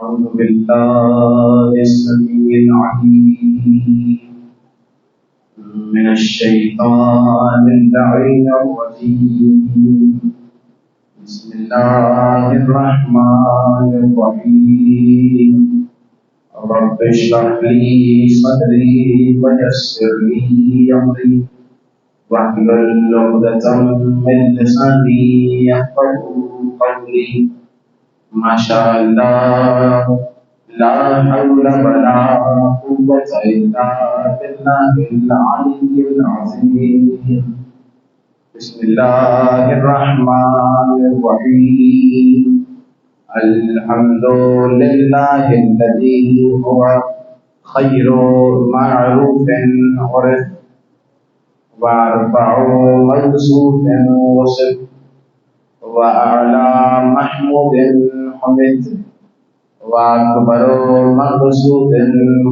أعوذ بالله السميع العليم من الشيطان اللعين الرجيم. بسم الله الرحمن الرحيم. رب اشرح لي صدري ويسر لي أمري واحلل عقدة من لساني يفقهوا قولي. ما شاء الله لا حول ولا قوة إلا بالله العلي العظيم. بسم الله الرحمن الرحيم. الحمد لله الذي هو خير معروف عرف وارفع منصوب وصف وأعلى محمود حمد وأكبر مقصود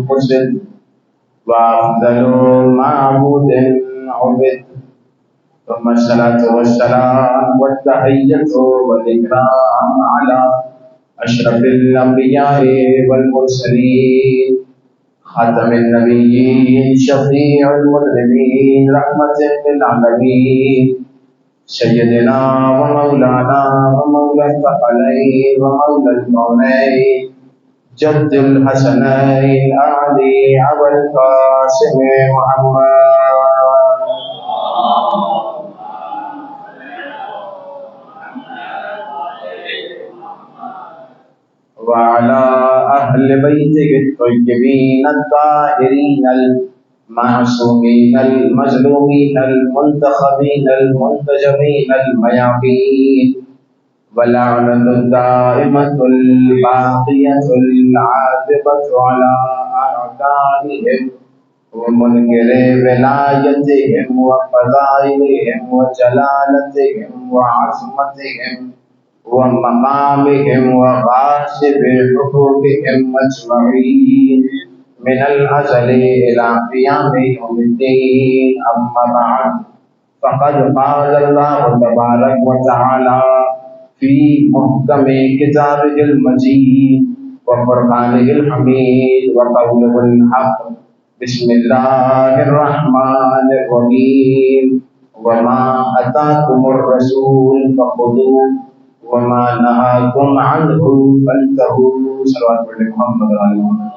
قصد وأفضل معبود عبد. ثم الصلاة والسلام والتحية والإكرام على أشرف الأنبياء والمرسلين خاتم النبيين شفيع المذنبين رحمة للعالمين سيدنا ومولانا ومولى الثقلين ومولى الكونين جد الحسنين علي أبو القاسم محمد وعلى أهل بيته الطيبين الطاهرين المعصومين المظلومين المنتخبين المنتجبين الميامين ولعنة الدائمة الباقية العاذبة على أعدائهم ومنكر ولايتهم وفضائلهم وجلالتهم وعظمتهم ومقامهم وغاصب حقوقهم أجمعين من الأزل إلى قيام يوم الدين. أما بعد فقد قال الله تبارك وتعالى في محكم كتابه المجيد وفرقانه الحميد وقوله الحق. بسم الله الرحمن الرحيم. وما أتاكم الرسول فخذوه وما نهاكم عنه فانتهوا. صلوات محمد علیہ وسلم.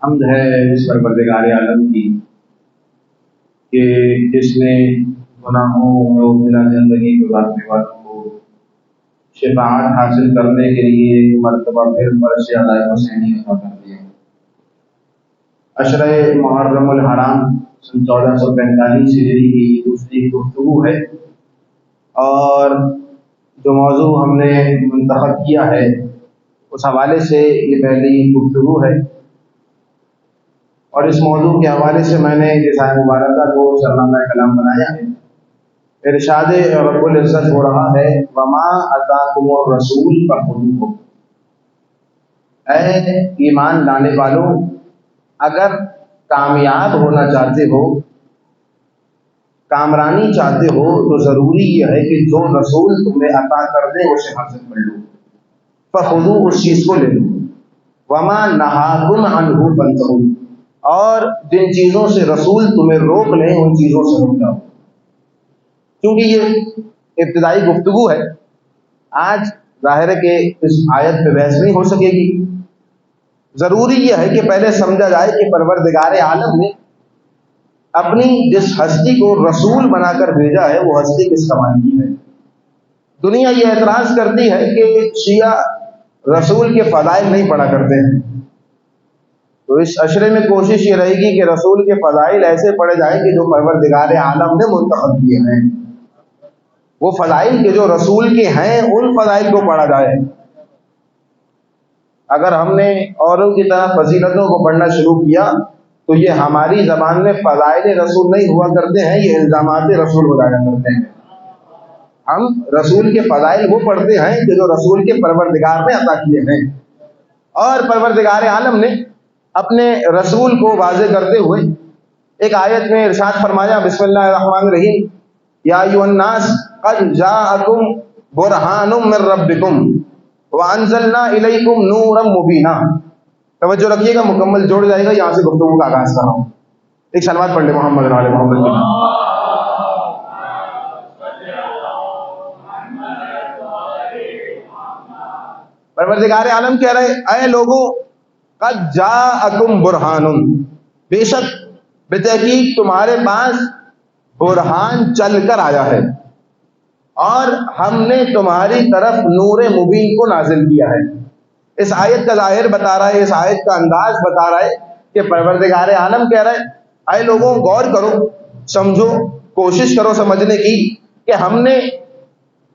حمد ہے اس پروردگار عالم کی کہ جس نے گناہوں اور بلا زندگی گزارنے والوں کو شفاعت حاصل کرنے کے لیے ایک مرتبہ پھر فرش علیہ حسینی عطا کر دیا. عشرہ محرم الحرام سن 1445 ہجری کی دوسری گفتگو ہے اور جو موضوع ہم نے منتخب کیا ہے اس حوالے سے یہ پہلی گفتگو ہے اور اس موضوع کے حوالے سے میں نے رسالہ مبارکہ کو سرنامہ کلام بنایا ہے. ارشاد رب العزت ہو رہا ہے وما اتاکم الرسول فخذوہ. اے ایمان لانے والوں، اگر کامیاب ہونا چاہتے ہو، کامرانی چاہتے ہو تو ضروری یہ ہے کہ جو رسول تمہیں عطا کر دے اسے حاصل کر لو. فخذوہ، اس چیز کو لے لو. وما نہاکم عنہ فانتہوا، اور جن چیزوں سے رسول تمہیں روک لیں ان چیزوں سے رک جاؤ. کیونکہ یہ ابتدائی گفتگو ہے، آج ظاہر ہے کہ اس آیت پہ بحث نہیں ہو سکے گی. ضروری یہ ہے کہ پہلے سمجھا جائے کہ پروردگار عالم نے اپنی جس ہستی کو رسول بنا کر بھیجا ہے وہ ہستی کس کمال کی ہے. دنیا یہ اعتراض کرتی ہے کہ شیعہ رسول کے فضائل نہیں پڑھا کرتے ہیں، تو اس عشرے میں کوشش یہ رہے گی کہ رسول کے فضائل ایسے پڑھے جائیں کہ جو پروردگار عالم نے منتخب کیے ہیں، وہ فضائل کے جو رسول کے ہیں ان فضائل کو پڑھا جائے. اگر ہم نے اوروں کی طرح فضیلتوں کو پڑھنا شروع کیا تو یہ ہماری زبان میں فضائل رسول نہیں ہوا کرتے ہیں، یہ الزامات رسول ہو جایا کرتے ہیں. ہم رسول کے فضائل وہ پڑھتے ہیں کہ جو رسول کے پروردگار نے عطا کیے ہیں. اور پروردگار عالم نے اپنے رسول کو واضح کرتے ہوئے ایک آیت میں ارشاد فرمایا بسم اللہ الرحمن الرحیم یا ایھا الناس قد جاءکم برہان من ربکم وانزلنا الیکم نورا مبینا. توجہ رکھیے گا، مکمل جوڑ جائے گا. یہاں سے گفتگو کا آغاز کر رہا ہوں. ایک صلوات پڑھ لیں محمد علی محمد کی. پروردگار عالم کہہ رہے اے لوگوں، قد جاءکم برہان، بے شک بتحقیق تمہارے پاس برہان چل کر آیا ہے، اور ہم نے تمہاری طرف نور مبین کو نازل کیا ہے. اس آیت کا ظاہر بتا رہا ہے، اس آیت کا انداز بتا رہا ہے کہ پروردگار عالم کہہ رہا ہے اے لوگوں غور کرو، سمجھو، کوشش کرو سمجھنے کی کہ ہم نے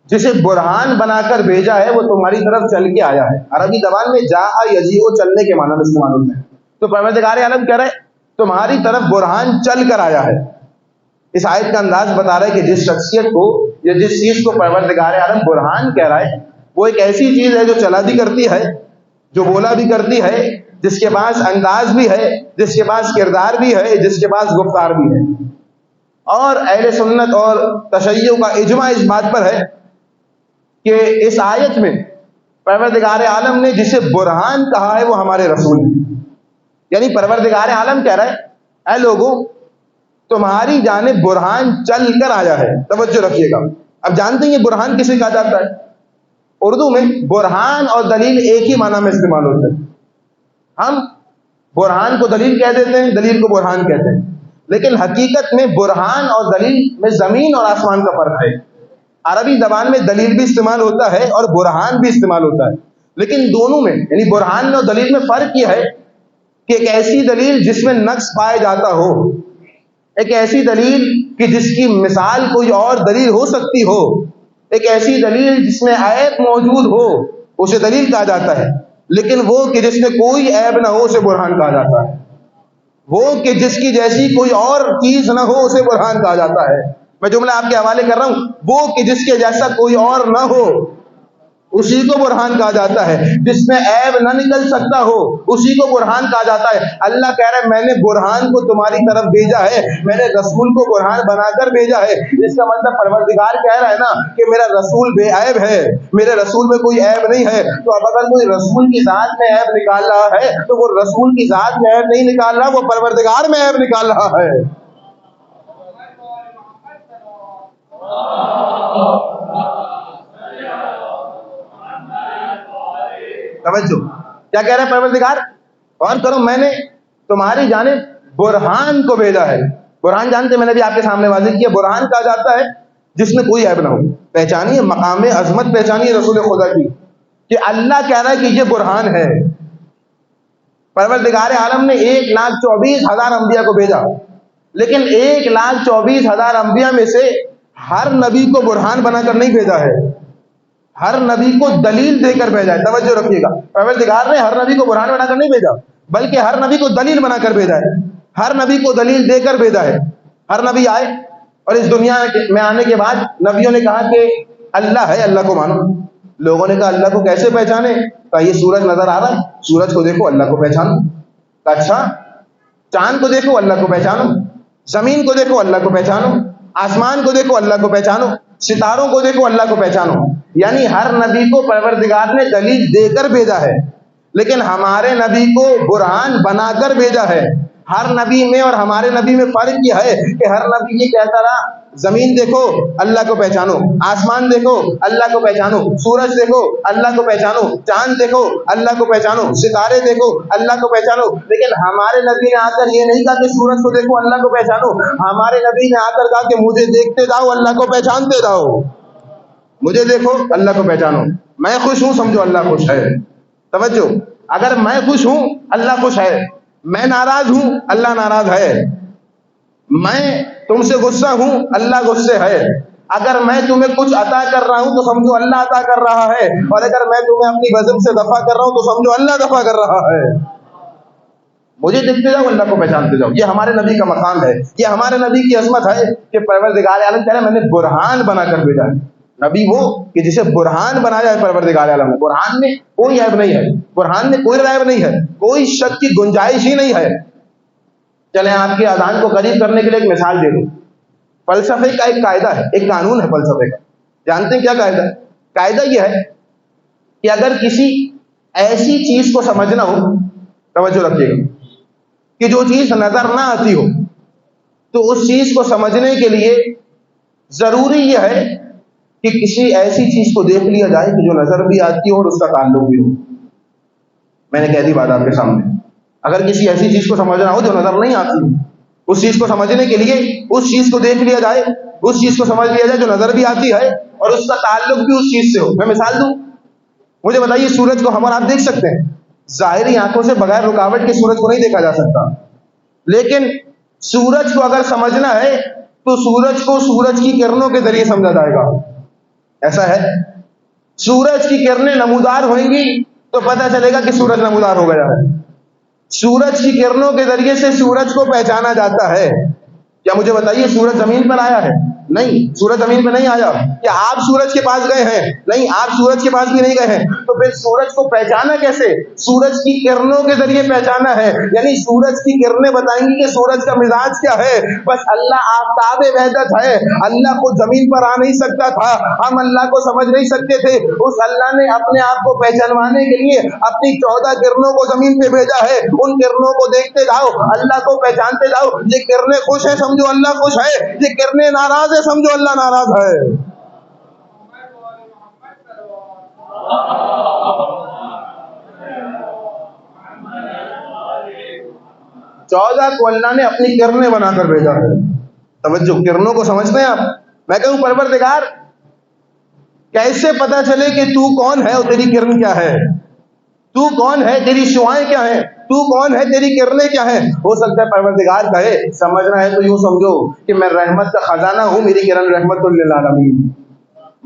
جسے برہان بنا کر بھیجا ہے وہ تمہاری طرف چل کے آیا ہے. عربی زبان میں جاء یجیء چلنے کے معنی میں استعمال ہوتا ہے. تو پروردگار عالم کہہ رہا ہے تمہاری طرف برہان چل کر آیا ہے. اس آیت کا انداز بتا رہا ہے کہ جس شخصیت کو یا جس چیز کو پروردگار عالم برہان کہہ رہا ہے وہ ایک ایسی چیز ہے جو چلا بھی کرتی ہے، جو بولا بھی کرتی ہے، جس کے پاس انداز بھی ہے، جس کے پاس کردار بھی ہے، جس کے پاس گفتار بھی ہے. اور اہل سنت اور تشیع کا اجماع اس بات پر ہے کہ اس آیت میں پروردگار عالم نے جسے برہان کہا ہے وہ ہمارے رسول ہیں. یعنی پروردگار عالم کہہ رہا ہے اے لوگوں تمہاری جانب برہان چل کر آیا ہے. توجہ رکھیے گا. اب جانتے ہیں یہ برہان کسے کہا جاتا ہے؟ اردو میں برہان اور دلیل ایک ہی معنی میں استعمال ہوتا ہے. ہم برہان کو دلیل کہہ دیتے ہیں، دلیل کو برہان کہتے ہیں، لیکن حقیقت میں برہان اور دلیل میں زمین اور آسمان کا فرق ہے. عربی زبان میں دلیل بھی استعمال ہوتا ہے اور برہان بھی استعمال ہوتا ہے، لیکن دونوں میں یعنی برہان میں اور دلیل میں فرق یہ ہے کہ ایک ایسی دلیل جس میں نقص پایا جاتا ہو، ایک ایسی دلیل کہ جس کی مثال کوئی اور دلیل ہو سکتی ہو، ایک ایسی دلیل جس میں عیب موجود ہو اسے دلیل کہا جاتا ہے، لیکن وہ کہ جس میں کوئی عیب نہ ہو اسے برہان کہا جاتا ہے. وہ کہ جس کی جیسی کوئی اور چیز نہ ہو اسے برہان کہا جاتا ہے. میں جملہ آپ کے حوالے کر رہا ہوں، وہ کہ جس کے جیسا کوئی اور نہ ہو اسی کو برہان کہا جاتا ہے. جس میں عیب نہ نکل سکتا ہو اسی کو برہان کہا جاتا ہے. اللہ کہہ رہا ہے میں نے برہان کو تمہاری طرف بھیجا ہے، میں نے رسول کو برہان بنا کر بھیجا ہے. اس کا مطلب پروردگار کہہ رہا ہے نا کہ میرا رسول بے عیب ہے، میرے رسول میں کوئی عیب نہیں ہے. تو اب اگر کوئی رسول کی ذات میں عیب نکال رہا ہے تو وہ رسول کی ذات میں عیب نہیں نکال رہا، وہ پروردگار میں عیب نکال رہا ہے. توجہ، کیا کہہ رہا ہے پروردگار؟ اور کرو میں نے تمہاری جانب برہان کو بھیجا ہے. برہان جانتے میں نے بھی آپ کے سامنے واضح کیا، برہان کہا جاتا ہے جس میں کوئی عیب نہ ہو. پہچانیے مقام عظمت، پہچانیے رسول خدا کی کہ اللہ کہہ رہا ہے کہ یہ برہان ہے. پروردگار عالم نے 1,24,000 انبیاء کو بھیجا، لیکن 1,24,000 انبیاء میں سے ہر نبی کو برہان بنا کر نہیں بھیجا ہے، ہر نبی کو دلیل دے کر بھیجا ہے. توجہ رکھیے گا، پروردگار نے ہر نبی کو برہان بنا کر نہیں بھیجا بلکہ ہر نبی کو دلیل بنا کر بھیجا ہے، ہر نبی کو دلیل دے کر بھیجا ہے. ہر نبی آئے اور اس دنیا میں آنے کے بعد نبیوں نے کہا کہ اللہ ہے، اللہ کو مانو. لوگوں نے کہا اللہ کو کیسے پہچانے؟ کہا یہ سورج نظر آ رہا ہے، سورج کو دیکھو اللہ کو پہچانو. کہا اچھا، چاند کو دیکھو اللہ کو پہچانو، زمین کو دیکھو اللہ کو پہچانو، آسمان کو دیکھو اللہ کو پہچانو، ستاروں کو دیکھو اللہ کو پہچانو. یعنی ہر نبی کو پروردگار نے دلیل دے کر بھیجا ہے، لیکن ہمارے نبی کو برہان بنا کر بھیجا ہے. ہر نبی میں اور ہمارے نبی میں فرق یہ ہے کہ ہر نبی یہ کہتا رہا زمین دیکھو اللہ کو پہچانو، آسمان دیکھو اللہ کو پہچانو، سورج دیکھو اللہ کو پہچانو، چاند دیکھو اللہ کو پہچانو، ستارے دیکھو اللہ کو پہچانو. لیکن ہمارے نبی نے آ کر یہ نہیں کہا کہ سورج کو دیکھو اللہ کو پہچانو، ہمارے نبی نے آ کر کہا کہ مجھے دیکھتے جاؤ اللہ کو پہچانتے جاؤ. مجھے دیکھو اللہ کو پہچانو، میں خوش ہوں سمجھو اللہ خوش ہے. توجہ، اگر میں خوش ہوں اللہ خوش ہے، میں ناراض ہوں اللہ ناراض ہے، میں تم سے غصہ ہوں اللہ غصے ہے. اگر میں تمہیں کچھ عطا کر رہا ہوں تو سمجھو اللہ عطا کر رہا ہے، اور اگر میں تمہیں اپنی غضب سے دفع کر رہا ہوں تو سمجھو اللہ دفع کر رہا ہے. مجھے دیکھتے جاؤ اللہ کو پہچانتے جاؤ. یہ ہمارے نبی کا مقام ہے، یہ ہمارے نبی کی عظمت ہے کہ پروردگار عالم کہہ رہے ہیں میں نے برہان بنا کر بھیجا ہے. نبی وہ کہ جسے برہان بنایا ہے پروردگار عالم. برہان میں کوئی عیب نہیں ہے، برہان میں کوئی عیب نہیں ہے، کوئی شک کی گنجائش ہی نہیں ہے. چلیں آپ کی اذان کو قریب کرنے کے لیے ایک مثال دے دوں. فلسفے کا ایک قاعدہ ہے، ایک قانون ہے فلسفے کا. جانتے ہیں کیا قاعدہ ہے؟ قاعدہ یہ ہے کہ اگر کسی ایسی چیز کو سمجھنا ہو، توجہ رکھیے گا، کہ جو چیز نظر نہ آتی ہو، تو اس چیز کو سمجھنے کے لیے ضروری یہ ہے کہ کسی ایسی چیز کو دیکھ لیا جائے کہ جو نظر بھی آتی ہو اور اس کا تعلق بھی ہو. میں نے کہہ دی بات آپ کے سامنے. اگر کسی ایسی چیز کو سمجھنا ہو جو نظر نہیں آتی ہو، اس چیز کو سمجھنے کے لیے اس چیز کو دیکھ لیا جائے، اس چیز کو سمجھ لیا جائے جو نظر بھی آتی ہے اور اس کا تعلق بھی اس چیز سے ہو. میں مثال دوں، مجھے بتائیے سورج کو ہم اور آپ دیکھ سکتے ہیں؟ ظاہری آنکھوں سے بغیر رکاوٹ کے سورج کو نہیں دیکھا جا سکتا، لیکن سورج کو اگر سمجھنا ہے تو سورج کو سورج کی کرنوں کے ذریعے سمجھا جائے گا. ایسا ہے، سورج کی کرنیں نمودار ہوئیں گی تو پتہ چلے گا کہ سورج نمودار ہو گیا ہے. سورج کی کرنوں کے ذریعے سے سورج کو پہچانا جاتا ہے. کیا مجھے بتائیے سورج زمین پر آیا ہے؟ نہیں، سورج زمین پہ نہیں آیا. کیا آپ سورج کے پاس گئے ہیں؟ نہیں، آپ سورج کے پاس بھی نہیں گئے ہیں. تو پھر سورج کو پہچانا کیسے؟ سورج کی کرنوں کے ذریعے پہچانا ہے. یعنی سورج کی کرنیں بتائیں گی کہ سورج کا مزاج کیا ہے. بس اللہ آفتاب وحدت ہے، اللہ کو زمین پر آ نہیں سکتا تھا، ہم اللہ کو سمجھ نہیں سکتے تھے. اس اللہ نے اپنے آپ کو پہچانوانے کے لیے اپنی 14 کرنوں کو زمین پہ بھیجا ہے. ان کرنوں کو دیکھتے جاؤ، اللہ کو پہچانتے جاؤ. یہ کرنیں خوش ہیں، سمجھو اللہ خوش ہے. یہ کرنیں ناراض ہے، سمجھو اللہ ناراض ہے. چودہ کو اللہ نے اپنی کرنیں بنا کر بھیجا ہے. توجہ، کرنوں کو سمجھتے ہیں آپ؟ میں کہوں پروردگار کیسے پتا چلے کہ تو کون ہے اور تیری کرن کیا ہے؟ تو کون ہے، تیری شعائیں کیا ہیں؟ تو کون ہے، تیری کرنیں کیا ہیں؟ ہو سکتا ہے پروردگار کہے سمجھنا ہے تو یوں سمجھو کہ میں رحمت کا خزانہ ہوں، میری کرن رحمت للعالمین.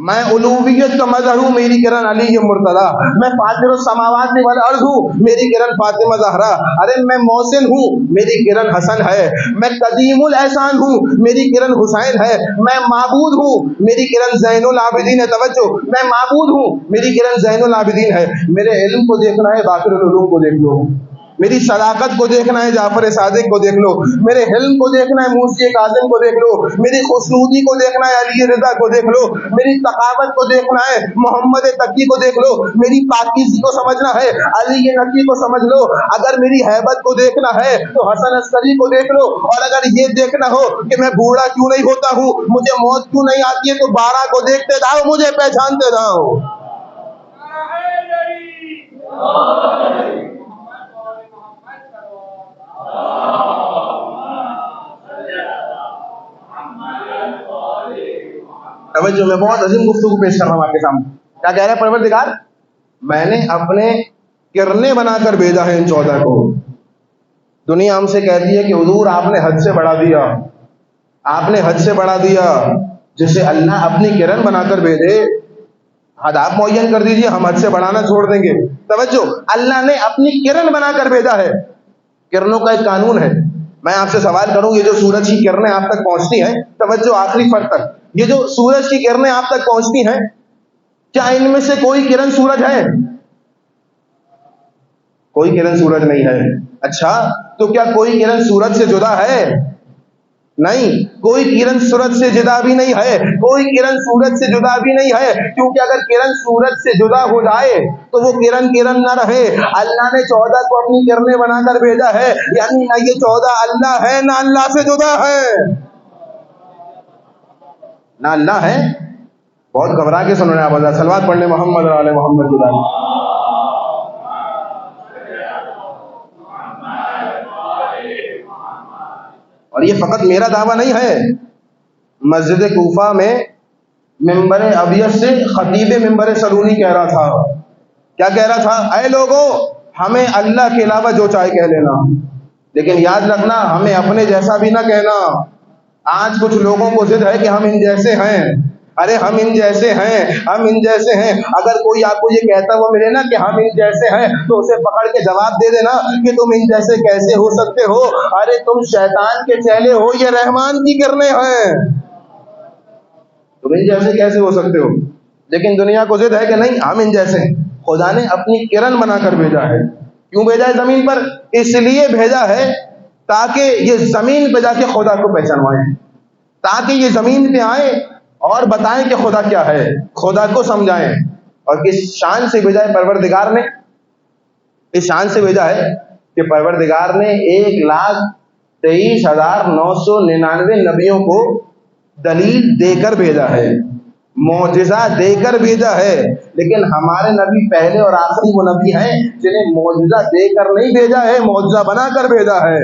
میں الوہیت کا مظہر ہوں، میری کرن علی مرتضیٰ. میں فاطر السماوات والارض ہوں، میری کرن فاطمہ زہرا. ارے میں محسن ہوں، میری کرن حسن ہے. میں قدیم الاحسان ہوں، میری کرن حسین ہے. میں معبود ہوں، میری کرن زین العابدین ہے. توجہ، میں معبود ہوں، میری کرن زین العابدین ہے. میرے علم کو دیکھنا ہے، باقر العلوم کو دیکھ لو. میری صداقت کو دیکھنا ہے، جعفر صادق کو دیکھ لو. میرے حلم کو دیکھنا ہے، موسی کاظم کو دیکھ لو. میری خوشنودی کو دیکھنا ہے، علی رضا کو دیکھ لو. میری ثقافت کو دیکھنا ہے، محمد تقی کو دیکھ لو. میری پاکیزگی کو سمجھنا ہے، علی نقی کو سمجھ لو. اگر میری ہیبت کو دیکھنا ہے تو حسن عسکری کو دیکھ لو. اور اگر یہ دیکھنا ہو کہ میں بوڑھا کیوں نہیں ہوتا ہوں، مجھے موت کیوں نہیں آتی ہے، تو 12 کو دیکھتے جاؤ، مجھے پہچانتے جاؤ. توجہ، میں بہت عظیم گفتگو پیش کر رہا ہوں آپ کے سامنے. کیا کہہ رہے ہیں پروردگار؟ میں نے اپنے کرنے بنا کر بھیجا ہے ان 14 کو. دنیا ہم سے کہتی ہے کہ حضور آپ نے حد سے بڑھا دیا، آپ نے حد سے بڑھا دیا. جسے اللہ اپنی کرن بنا کر بھیجے، حد آپ معین کر دیجئے، ہم حد سے بڑھانا چھوڑ دیں گے. توجہ، اللہ نے اپنی کرن بنا کر بھیجا ہے. کرنوں کا ایک قانون ہے. میں آپ سے سوال کروں، یہ جو سورج کی کرنیں آپ تک پہنچتی ہیں، توجہ آخری فرد تک، یہ جو سورج کی کرنیں آپ تک پہنچتی ہیں، کیا ان میں سے کوئی کرن سورج ہے؟ کوئی کرن سورج نہیں ہے. اچھا، تو کیا کوئی کرن سورج سے جدا ہے؟ نہیں، کوئی کرن سورج سے جدا بھی نہیں ہے. کوئی کرن سورج سے جدا بھی نہیں ہے، کیونکہ اگر کرن سورج سے جدا ہو جائے تو وہ کرن نہ رہے. اللہ نے 14 کو اپنی کرنیں بنا کر بھیجا ہے، یعنی نہ یہ 14 اللہ ہے نہ اللہ سے جدا ہے. نہ اللہ ہے. بہت گھبرا کے سن رہے ہیں آپ، اللہ صلوات پڑھنے محمد علی محمد کی دعوت. اور یہ فقط میرا دعویٰ نہیں ہے. مسجد کوفہ میں ممبر ابیض سے خطیب ممبر سلونی کہہ رہا تھا. کیا کہہ رہا تھا؟ اے لوگوں، ہمیں اللہ کے علاوہ جو چاہے کہہ لینا، لیکن یاد رکھنا ہمیں اپنے جیسا بھی نہ کہنا. آج کچھ لوگوں کو ضد ہے کہ ہم ان جیسے ہیں. ارے ہم ان جیسے ہیں، ہم ان جیسے ہیں. اگر کوئی آپ کو یہ کہتا ہوا ملے نا کہ ہم ان جیسے ہیں، تو اسے پکڑ کے جواب دے دینا کہ تم ان جیسے کیسے ہو سکتے ہو؟ ارے تم شیطان کے چیلے ہو، یہ رحمان کی کرنے ہیں. تم ان جیسے کیسے ہو سکتے ہو؟ لیکن دنیا کو ضد ہے کہ نہیں ہم ان جیسے ہیں. خدا نے اپنی کرن بنا کر بھیجا ہے. کیوں بھیجا ہے زمین پر؟ اس لیے بھیجا ہے تاکہ یہ زمین پہ جا کے خدا کو پہچانوائیں. تاکہ یہ زمین پہ آئیں اور بتائیں کہ خدا کیا ہے، خدا کو سمجھائیں۔ اور کس شان سے بھیجا ہے پروردگار نے؟ اس شان سے بھیجا ہے کہ پروردگار نے 1,23,999 نبیوں کو دلیل دے کر بھیجا ہے، معجزہ دے کر بھیجا ہے۔ لیکن ہمارے نبی پہلے اور آخری وہ نبی ہیں جنہیں معجزہ دے کر نہیں بھیجا ہے، معجزہ بنا کر بھیجا ہے۔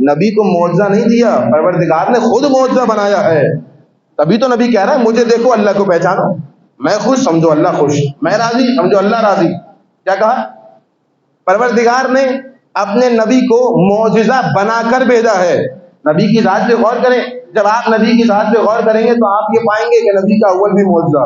نبی کو معجزہ نہیں دیا، پروردگار نے خود معجزہ بنایا ہے۔ تبھی تو نبی کہہ رہا ہے مجھے دیکھو اللہ کو پہچانو، میں خوش سمجھو اللہ خوش، میں راضی سمجھو اللہ راضی۔ کیا کہا؟ پروردگار نے اپنے نبی کو معجزہ بنا کر بھیجا ہے۔ نبی کی ذات پہ غور کریں، جب آپ نبی کی ذات پہ غور کریں گے تو آپ یہ پائیں گے کہ نبی کا اول بھی معجزہ،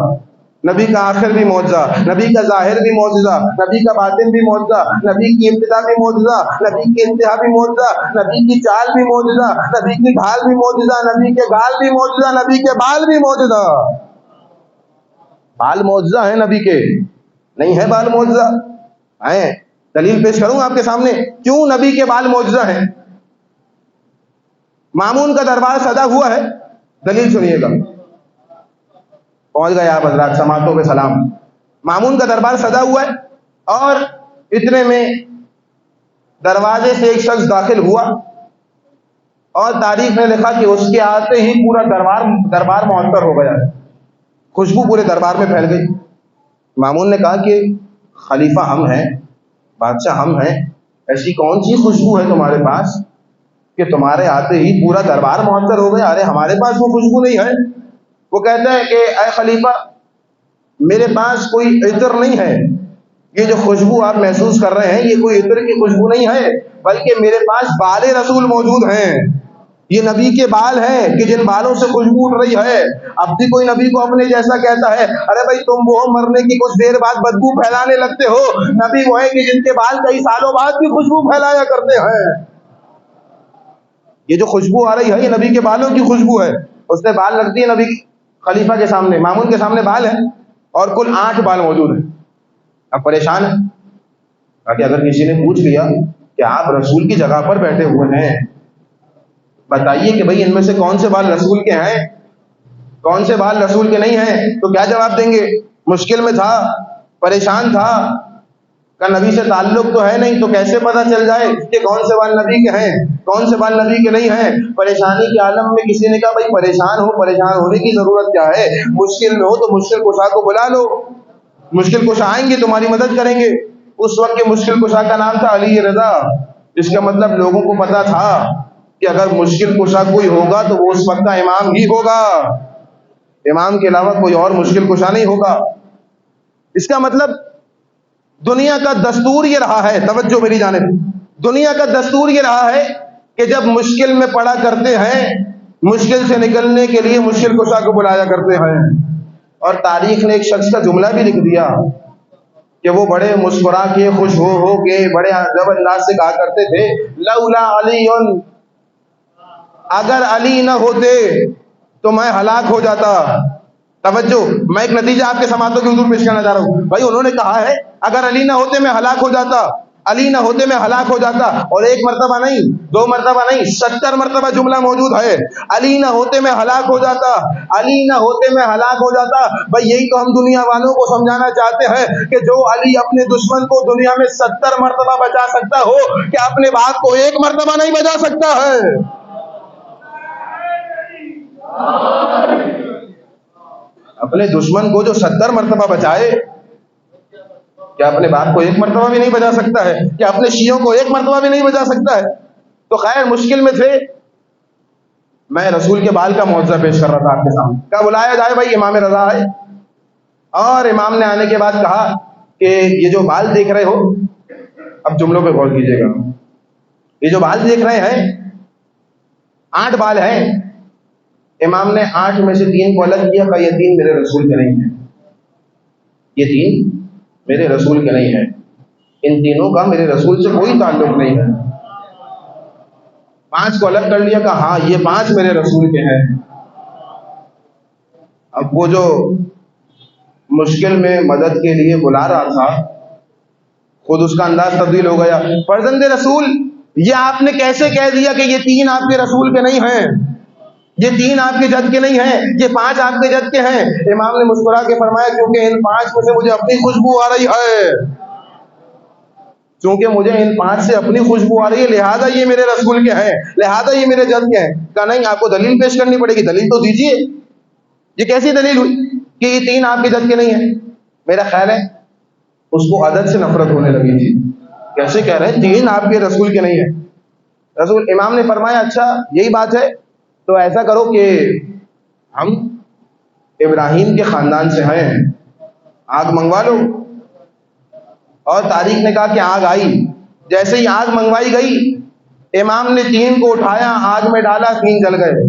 نبی کا آخر بھی معجزہ، نبی کا ظاہر بھی معجزہ، نبی کا باطن بھی معجزہ، نبی کی ابتدا بھی معجزہ، نبی کی انتہا بھی معجزہ، نبی کی چال بھی معجزہ، نبی کی ڈھال بھی معجزہ، نبی کے گال بھی معجزہ، نبی کے بال بھی معجزہ۔ بال معجزہ ہیں نبی کے، نہیں ہے بال معجزہ ہیں؟ دلیل پیش کروں آپ کے سامنے کیوں نبی کے بال معجزہ ہیں۔ مامون کا دربار سجا ہوا ہے، دلیل سنیے گا، پہنچ گئے آپ حضرات، سماعتوں پہ سلام۔ مامون کا دربار سجا ہوا ہے اور اتنے میں دروازے سے ایک شخص داخل ہوا اور تاریخ نے لکھا کہ اس کے آتے ہی پورا دربار معطر ہو گیا، خوشبو پورے دربار میں پھیل گئی۔ مامون نے کہا کہ خلیفہ ہم ہیں، بادشاہ ہم ہیں، ایسی کون سی خوشبو ہے تمہارے پاس کہ تمہارے آتے ہی پورا دربار معطر ہو گیا؟ ارے ہمارے پاس وہ خوشبو نہیں ہے۔ وہ کہتا ہے کہ اے خلیفہ میرے پاس کوئی عطر نہیں ہے، یہ جو خوشبو آپ محسوس کر رہے ہیں یہ کوئی عطر کی خوشبو نہیں ہے، بلکہ میرے پاس بال رسول موجود ہیں، یہ نبی کے بال ہیں کہ جن بالوں سے خوشبو اٹھ رہی ہے۔ اب بھی کوئی نبی کو اپنے جیسا کہتا ہے، ارے بھائی تم وہ مرنے کی کچھ دیر بعد بدبو پھیلانے لگتے ہو، نبی وہ ہے کہ جن کے بال کئی سالوں بعد بھی خوشبو پھیلایا کرتے ہیں۔ یہ جو خوشبو آ رہی ہے یہ نبی کے بالوں کی خوشبو ہے۔ اس نے بال رکھ دیے نبی خلیفہ کے سامنے، مامون کے سامنے بال ہیں اور کل 8 بال موجود ہیں۔ اب پریشان ہے، تاکہ اگر کسی نے پوچھ لیا کہ آپ رسول کی جگہ پر بیٹھے ہوئے ہیں، بتائیے کہ بھئی ان میں سے کون سے بال رسول کے ہیں، کون سے بال رسول کے نہیں ہیں، تو کیا جواب دیں گے؟ مشکل میں تھا، پریشان تھا، کہ نبی سے تعلق تو ہے نہیں، تو کیسے پتا چل جائے کہ کون سے بال نبی کے ہیں کون سے بال نبی کے نہیں ہیں۔ پریشانی کے عالم میں کسی نے کہا بھائی پریشان ہو، پریشان ہونے کی ضرورت کیا ہے، مشکل میں ہو تو مشکل کشا کو بلا لو، مشکل کشا آئیں گے تمہاری مدد کریں گے۔ اس وقت کے مشکل کشا کا نام تھا علی رضا، اس کا مطلب لوگوں کو پتا تھا کہ اگر مشکل کشا کوئی ہوگا تو وہ اس وقت کا امام ہی ہوگا، امام کے علاوہ کوئی اور مشکل کشا نہیں ہوگا۔ اس کا مطلب دنیا کا دستور یہ رہا ہے، توجہ میری جانب، دنیا کا دستور یہ رہا ہے کہ جب مشکل میں پڑا کرتے ہیں، مشکل سے نکلنے کے لیے مشکل کشا کو بلایا کرتے ہیں۔ اور تاریخ نے ایک شخص کا جملہ بھی لکھ دیا کہ وہ بڑے مسکرا کے خوش ہو کے بڑے ادب انداز سے کہا کرتے تھے، لولا علی، اگر علی نہ ہوتے تو میں ہلاک ہو جاتا۔ توجہ، میں ایک نتیجہ آپ کے سماعتوں کے حضور پیش کرنا چاہ رہا ہوں۔ بھائی انہوں نے کہا ہے اگر علی نہ ہوتے میں ہلاک ہو جاتا، علی نہ ہوتے میں ہلاک ہو جاتا، اور ایک مرتبہ نہیں، 2 مرتبہ نہیں، 70 مرتبہ جملہ موجود ہے، علی نہ ہوتے میں ہلاک ہو جاتا، علی نہ ہوتے میں ہلاک ہو جاتا۔ بھائی یہی تو ہم دنیا والوں کو سمجھانا چاہتے ہیں کہ جو علی اپنے دشمن کو دنیا میں 70 مرتبہ بچا سکتا ہو، کہ اپنے باپ کو 1 مرتبہ نہیں بچا سکتا ہے؟ اپنے دشمن کو جو 70 مرتبہ بچائے، کیا اپنے باپ کو 1 مرتبہ بھی نہیں بچا سکتا ہے؟ کیا اپنے شیعوں کو 1 مرتبہ بھی نہیں بچا سکتا ہے؟ تو خیر مشکل میں تھے، میں رسول کے بال کا معجزہ پیش کر رہا تھا آپ کے سامنے، کیا بلایا جائے بھائی امام رضا ہے۔ اور امام نے آنے کے بعد کہا کہ یہ جو بال دیکھ رہے ہو، اب جملوں پہ غور کیجیے گا، یہ جو بال دیکھ رہے ہیں 8 بال ہیں۔ امام نے 8 میں سے 3 کو الگ کیا، کہ یہ 3 میرے رسول کے نہیں ہیں، یہ 3 میرے رسول کے نہیں ہیں، ان تینوں کا میرے رسول سے کوئی تعلق نہیں ہے۔ 5 کو الگ کر لیا کہ ہاں یہ 5 میرے رسول کے ہیں۔ اب وہ جو مشکل میں مدد کے لیے بلا رہا تھا، خود اس کا انداز تبدیل ہو گیا، فرزند رسول یہ آپ نے کیسے کہہ دیا کہ یہ 3 آپ کے رسول کے نہیں ہیں؟ یہ 3 آپ کے جد کے نہیں ہیں، یہ 5 آپ کے جد کے ہیں۔ امام نے مسکرا کے فرمایا کیونکہ ان 5 میں سے مجھے اپنی خوشبو آ رہی ہے، چونکہ مجھے ان 5 سے اپنی خوشبو آ رہی ہے، لہذا یہ میرے رسول کے ہیں، لہذا یہ میرے جد کے ہیں۔ کہا نہیں، آپ کو دلیل پیش کرنی پڑے گی، دلیل تو دیجیے۔ یہ کیسی دلیل ہوئی کہ یہ 3 آپ کے جد کے نہیں ہیں؟ میرا خیال ہے اس کو عدد سے نفرت ہونے لگی تھی، کیسے کہہ رہے ہیں 3 آپ کے رسول کے نہیں ہیں؟ رسول امام نے فرمایا اچھا یہی بات ہے تو ایسا کرو کہ ہم ابراہیم کے خاندان سے ہیں، آگ منگوا لو۔ اور تاریخ نے کہا کہ آگ آئی، جیسے ہی آگ منگوائی گئی امام نے 3 کو اٹھایا، آگ میں ڈالا، 3 جل گئے۔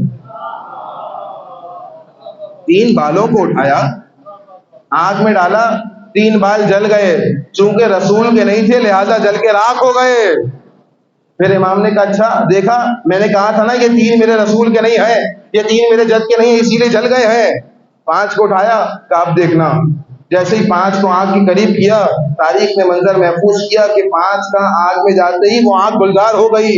3 بالوں کو اٹھایا، آگ میں ڈالا، 3 بال جل گئے، چونکہ رسول کے نہیں تھے لہذا جل کے راکھ ہو گئے۔ پھر امام نے کہا اچھا دیکھا، میں نے کہا تھا نا یہ 3 میرے رسول کے نہیں ہیں، یہ 3 میرے جد کے نہیں ہیں، اسی لیے جل گئے ہیں۔ 5 کو اٹھایا، کہا اب دیکھنا، جیسے ہی 5 کو آگ کے قریب کیا، تاریخ نے منظر محفوظ کیا کہ 5 کا آگ میں جاتے ہی وہ آگ گلزار ہو گئی۔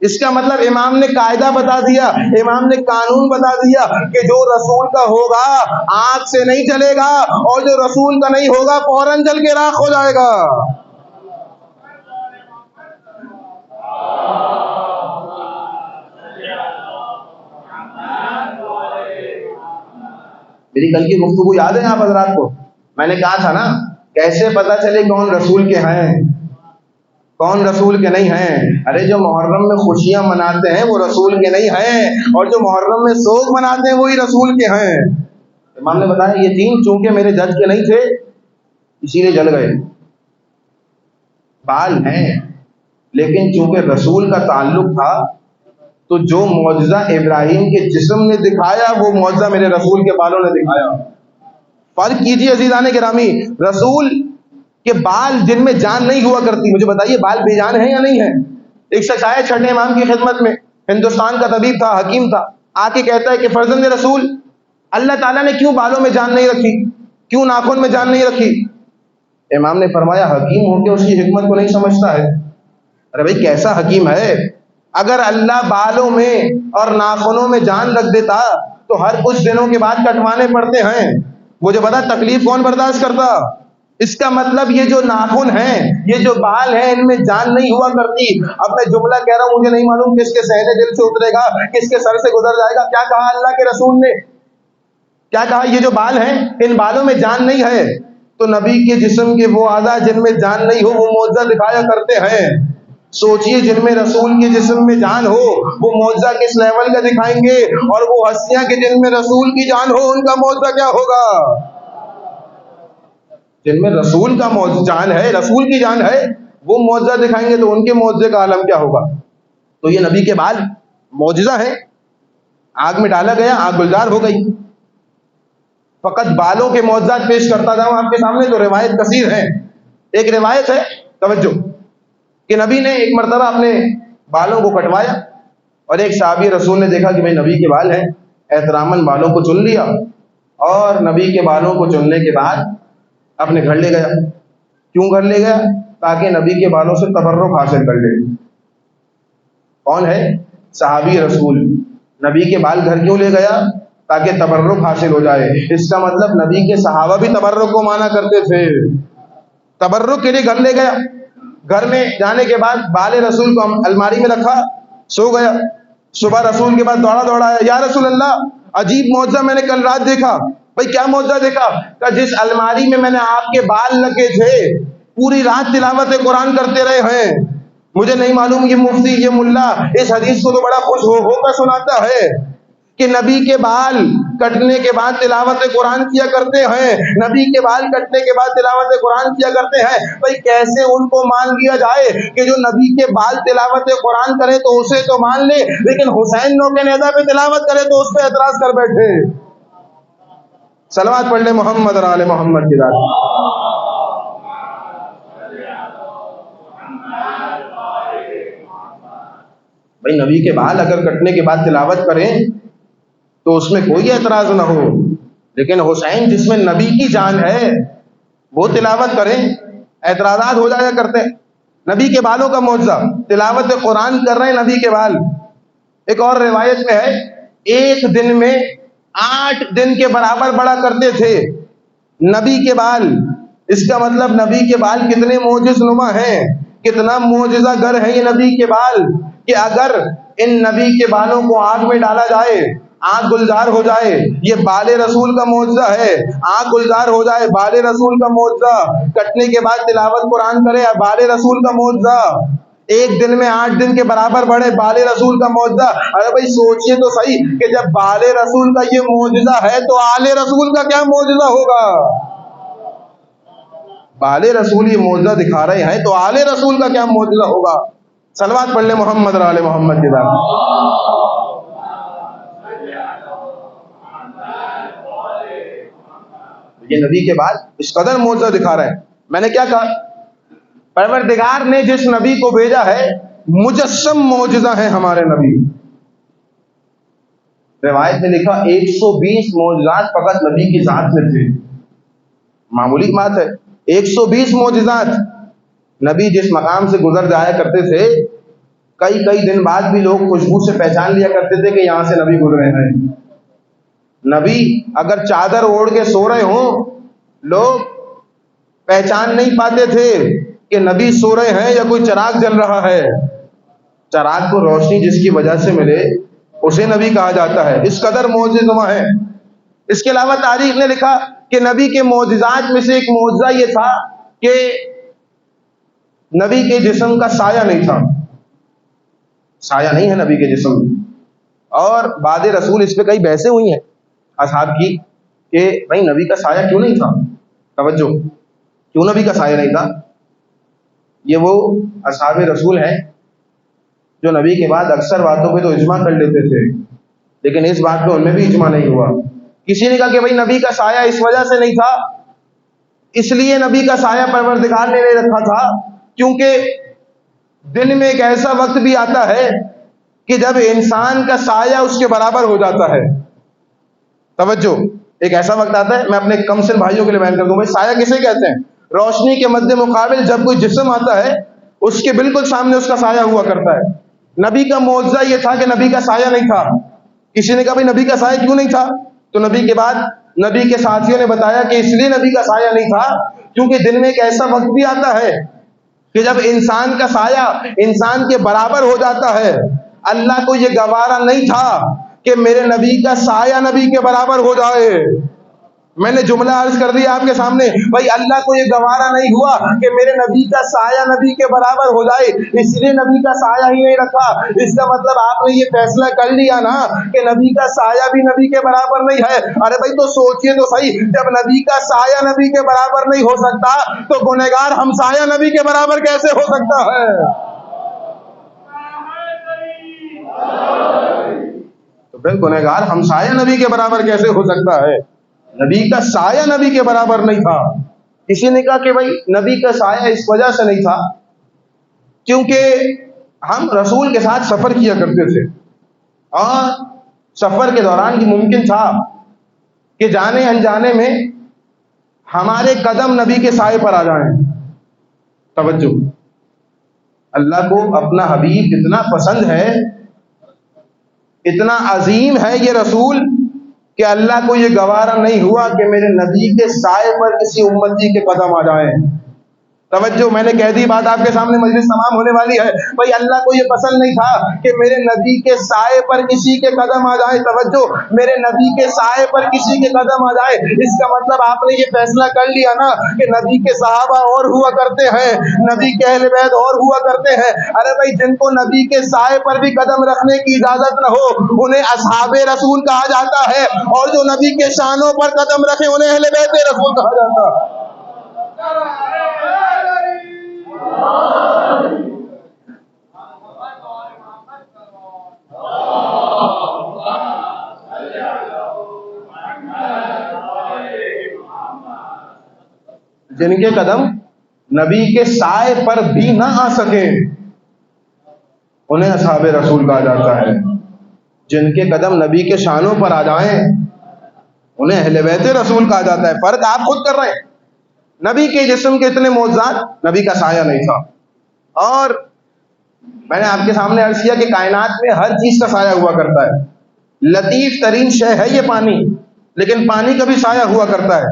اس کا مطلب امام نے قاعدہ بتا دیا، امام نے قانون بتا دیا کہ جو رسول کا ہوگا آگ سے نہیں جلے گا، اور جو رسول کا نہیں ہوگا فوراً جل کے راکھ ہو جائے گا۔ میری کل کی گفتگو یاد ہے آپ حضرات کو؟ میں نے کہا تھا نا کیسے پتا چلے کون رسول کے ہیں کون رسول کے نہیں ہیں؟ ارے جو محرم میں خوشیاں مناتے ہیں وہ رسول کے نہیں ہیں، اور جو محرم میں سوگ مناتے ہیں وہی رسول کے ہیں۔ امام نے بتایا یہ 3 چونکہ میرے جج کے نہیں تھے اسی لیے جل گئے۔ بال ہیں لیکن چونکہ رسول کا تعلق تھا تو جو معجزہ ابراہیم کے جسم نے دکھایا وہ معجزہ میرے رسول کے بالوں نے دکھایا۔ فرق کیجیے عزیزان گرامی، رسول کے بال جن میں جان نہیں ہوا کرتی، مجھے بتائیے بال بے جان ہیں یا نہیں ہیں؟ ایک شخص آیا چھٹے امام کی خدمت میں، ہندوستان کا طبیب تھا، حکیم تھا، آ کے کہتا ہے کہ فرزند رسول اللہ تعالیٰ نے کیوں بالوں میں جان نہیں رکھی، کیوں ناخن میں جان نہیں رکھی؟ امام نے فرمایا حکیم ہو کے اس کی حکمت کو نہیں سمجھتا ہے۔ ارے بھائی کیسا حکیم ہے؟ اگر اللہ بالوں میں اور ناخنوں میں جان رکھ دیتا تو ہر کچھ دنوں کے بعد کٹوانے پڑتے ہیں، مجھے پتا تکلیف کون برداشت کرتا؟ اس کا مطلب یہ جو ناخن ہیں، یہ جو بال ہیں، ان میں جان نہیں ہوا کرتی۔ اب میں جملہ کہہ رہا ہوں، مجھے نہیں معلوم کس کے سہنے دل سے اترے گا، کس کے سر سے گزر جائے گا۔ کیا کہا اللہ کے رسول نے؟ کیا کہا؟ یہ جو بال ہیں ان بالوں میں جان نہیں ہے، تو نبی کے جسم کے وہ اعضاء جن میں جان نہیں ہو وہ معجزہ دکھایا کرتے ہیں۔ سوچئے جن میں رسول کے جسم میں جان ہو وہ معجزہ کس لیول کا دکھائیں گے، اور وہ ہستیاں کہ جن میں رسول کی جان ہو ان کا معجزہ کیا ہوگا؟ جن میں رسول کا جان ہے، رسول کی جان ہے، وہ معجزہ دکھائیں گے تو ان کے معجزے کا عالم کیا ہوگا؟ تو یہ نبی کے بال معجزہ ہے، آگ میں ڈالا گیا، آگ گلزار ہو گئی۔ فقط بالوں کے معجزات پیش کرتا جاؤں آپ کے سامنے تو روایت کثیر ہے۔ ایک روایت ہے، توجہ، کہ نبی نے ایک مرتبہ اپنے بالوں کو کٹوایا اور ایک صحابی رسول نے دیکھا کہ بھائی نبی کے بال ہیں، احتراماً بالوں کو چن لیا اور نبی کے بالوں کو چننے کے بعد اپنے گھر لے گیا۔ کیوں گھر لے گیا؟ تاکہ نبی کے بالوں سے تبرک حاصل کر لے۔ کون ہے؟ صحابی رسول۔ نبی کے بال گھر کیوں لے گیا؟ تاکہ تبرک حاصل ہو جائے۔ اس کا مطلب نبی کے صحابہ بھی تبرک کو مانا کرتے تھے، تبرک کے لیے گھر لے گیا۔ گھر میں جانے کے بعد بال رسول کو الماری میں رکھا، سو گیا۔ صبح رسول کے بعد دوڑا آیا، یا رسول اللہ عجیب معجزہ میں نے کل رات دیکھا۔ بھائی کیا معجزہ دیکھا؟ کہ جس الماری میں میں نے آپ کے بال لگے تھے پوری رات تلاوت قرآن کرتے رہے ہیں۔ مجھے نہیں معلوم یہ مفتی یہ ملا اس حدیث کو تو بڑا خوش ہو کر سناتا ہے کہ نبی کے بال کٹنے کے بعد تلاوت قرآن کیا کرتے ہیں، نبی کے بال کٹنے کے بعد تلاوت قرآن کیا کرتے ہیں۔ بھائی کیسے ان کو مان لیا جائے کہ جو نبی کے بال تلاوت قرآن کرے تو اسے تو مان لے، لیکن حسین نو کے نیزہ پہ تلاوت کرے تو اس پہ اعتراض کر بیٹھے؟ صلوات پڑھ لے محمد اور آل محمد کی ذات۔ بھائی نبی کے بال اگر کٹنے کے بعد تلاوت کریں تو اس میں کوئی اعتراض نہ ہو، لیکن حسین جس میں نبی کی جان ہے وہ تلاوت کریں، اعتراضات ہو جایا کرتے۔ نبی کے بالوں کا معجزہ، تلاوت قرآن کر رہے ہیں نبی کے بال، ایک اور روایت میں ہے ایک دن میں 8 دن کے برابر بڑا کرتے تھے نبی کے بال. اس کا مطلب نبی کے بال کتنے معجز نما ہیں, کتنا معجزہ گر ہے یہ نبی کے بال, کہ اگر ان نبی کے بالوں کو آگ میں ڈالا جائے آگ گلزار ہو جائے. یہ بال رسول کا معجزہ ہے, آگ گلزار ہو جائے بال رسول کا معجزہ. کٹنے کے بعد تلاوت قرآن کرے بال رسول کا معجزہ. ایک دن میں 8 دن کے برابر بڑھے بال رسول کا معجزہ. ارے بھائی سوچئے تو صحیح کہ جب بال رسول کا یہ معجزہ ہے تو آل رسول کا کیا معجزہ ہوگا. بال رسول یہ معجزہ دکھا رہے ہیں تو آل رسول کا کیا معجزہ ہوگا. صلوات پڑھ لیں محمد اور آل محمد کے ساتھ. یہ نبی کے بعد اس قدر معجزہ دکھا رہے ہیں. میں نے کیا کہا, پروردگار نے جس نبی کو بھیجا ہے مجسم معجزہ ہے ہمارے نبی. روایت میں لکھا 120 معجزات فقط نبی کی ذات میں تھے. معمولی بات ہے, 120 معجزات. نبی جس مقام سے گزر جایا کرتے تھے کئی دن بعد بھی لوگ خوشبو سے پہچان لیا کرتے تھے کہ یہاں سے نبی گزرے ہیں. نبی اگر چادر اوڑھ کے سو رہے ہوں لوگ پہچان نہیں پاتے تھے کہ نبی سو رہے ہیں یا کوئی چراغ جل رہا ہے. چراغ کو روشنی جس کی وجہ سے ملے اسے نبی کہا جاتا ہے. اس قدر معجزہ ہے. اس کے علاوہ تاریخ نے لکھا کہ نبی کے معجزات میں سے ایک معجزہ یہ تھا کہ نبی کے جسم کا سایہ نہیں تھا. سایہ نہیں ہے نبی کے جسم میں. اور بعد رسول اس پہ کئی بحثیں ہوئی ہیں اصحاب کی کہ بھائی نبی کا سایہ کیوں نہیں تھا. توجہ, کیوں نبی کا سایہ نہیں تھا. یہ وہ اصحاب رسول ہیں جو نبی کے بعد اکثر باتوں پہ تو اجماع کر لیتے تھے, لیکن اس بات پہ ان میں بھی اجماع نہیں ہوا. کسی نے کہا کہ بھائی نبی کا سایہ اس وجہ سے نہیں تھا, اس لیے نبی کا سایہ پروردگار نے نہیں رکھا تھا کیونکہ دن میں ایک ایسا وقت بھی آتا ہے کہ جب انسان کا سایہ اس کے برابر ہو جاتا ہے. توجہ, ایک ایسا وقت آتا ہے, میں اپنے کم سن بھائیوں کے لیے بیان کر دوں. بھائی سایہ کسے کہتے ہیں؟ روشنی کے مد مقابل جب کوئی جسم آتا ہے اس کے بالکل سامنے اس کا سایہ ہوا کرتا ہے. نبی کا معجزہ یہ تھا کہ نبی کا سایہ نہیں تھا. کسی نے کہا بھائی نبی کا سایہ کیوں نہیں تھا, تو نبی کے بعد نبی کے ساتھیوں نے بتایا کہ اس لیے نبی کا سایہ نہیں تھا کیونکہ دن میں ایک ایسا وقت بھی آتا ہے کہ جب انسان کا سایہ انسان کے برابر ہو جاتا ہے. اللہ کو یہ گوارا نہیں تھا کہ میرے نبی کا سایہ نبی کے برابر ہو جائے. میں نے جملہ عرض کر دیا آپ کے سامنے, بھائی اللہ کو یہ گوارا نہیں ہوا کہ میرے نبی کا سایہ نبی کے برابر ہو جائے, اس لیے نبی کا سایہ ہی نہیں رکھا. اس کا مطلب آپ نے یہ فیصلہ کر لیا نا کہ نبی کا سایہ بھی نبی کے برابر نہیں ہے. ارے بھائی تو سوچئے تو صحیح, جب نبی کا سایہ نبی کے برابر نہیں ہو سکتا تو گنہگار ہمسایہ نبی کے برابر کیسے ہو سکتا ہے. تو پھر گنہگار ہمسایہ نبی کے برابر کیسے ہو سکتا ہے. نبی کا سایہ نبی کے برابر نہیں تھا. کسی نے کہا کہ بھائی نبی کا سایہ اس وجہ سے نہیں تھا کیونکہ ہم رسول کے ساتھ سفر کیا کرتے تھے اور سفر کے دوران یہ ممکن تھا کہ جانے انجانے میں ہمارے قدم نبی کے سائے پر آ جائیں. توجہ, اللہ کو اپنا حبیب اتنا پسند ہے, اتنا عظیم ہے یہ رسول کہ اللہ کو یہ گوارا نہیں ہوا کہ میرے نبی کے سائے پر کسی امتی کے قدم آ جائیں. توجہ, میں نے کہہ دی بات آپ کے سامنے, مجلس تمام ہونے والی ہے. بھائی اللہ کو یہ پسند نہیں تھا کہ میرے نبی کے سائے پر کسی کے قدم آ جائے. توجہ, میرے نبی کے سائے پر کسی کے قدم آ جائے. اس کا مطلب آپ نے یہ فیصلہ کر لیا نا کہ نبی کے صحابہ اور ہوا کرتے ہیں, نبی کے اہل بیت اور ہوا کرتے ہیں. ارے بھائی جن کو نبی کے سائے پر بھی قدم رکھنے کی اجازت نہ ہو انہیں اصحاب رسول کہا جاتا ہے, اور جو نبی کے شانوں پر قدم رکھے انہیں اہل بیت رسول کہا جاتا ہے. جن کے قدم نبی کے سائے پر بھی نہ آ سکے انہیں اصحاب رسول کہا جاتا ہے. جن کے قدم نبی کے شانوں پر آ جائیں انہیں اہل بیت رسول کہا جاتا ہے. فرق آپ خود کر رہے ہیں. نبی کے جسم کے اتنے معجزات, نبی کا سایہ نہیں تھا. اور میں نے آپ کے سامنے عرض کیا کہ کائنات میں ہر چیز کا سایہ ہوا کرتا ہے. لطیف ترین شے ہے یہ پانی، لیکن پانی کا بھی سایہ ہوا کرتا ہے.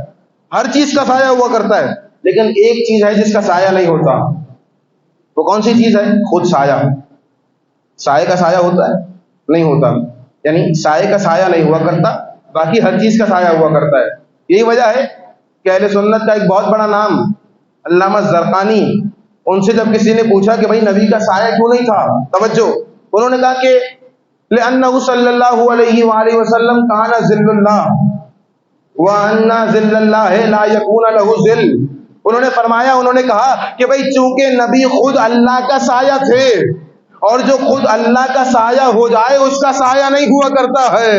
ہر چیز کا سایہ ہوا کرتا ہے، لیکن ایک چیز ہے جس کا سایہ نہیں ہوتا. وہ کون سی چیز ہے؟ خود سایہ. سایہ کا سایہ ہوتا ہے؟ نہیں ہوتا. یعنی سایہ کا سایہ نہیں ہوا کرتا، باقی ہر چیز کا سایہ ہوا کرتا ہے. یہی وجہ ہے کہ اہل سنت کا ایک بہت بڑا نام علامہ زرقانی، ان سے جب کسی نے پوچھا کہ بھائی نبی کا سایہ کیوں نہیں تھا، توجہ، انہوں نے کہا کہ لأنه صلی اللہ علیہ وآلہ وسلم کان ذل اللہ وَأَنَّ ذِلَّ اللَّهِ لَا يَكُونَ لَهُ ذِلٌّ. انہوں نے فرمایا، انہوں نے کہا کہ بھئی چونکہ نبی خود اللہ کا سایہ تھے، اور جو خود اللہ کا سایہ ہو جائے اس کا سایہ نہیں ہوا کرتا ہے.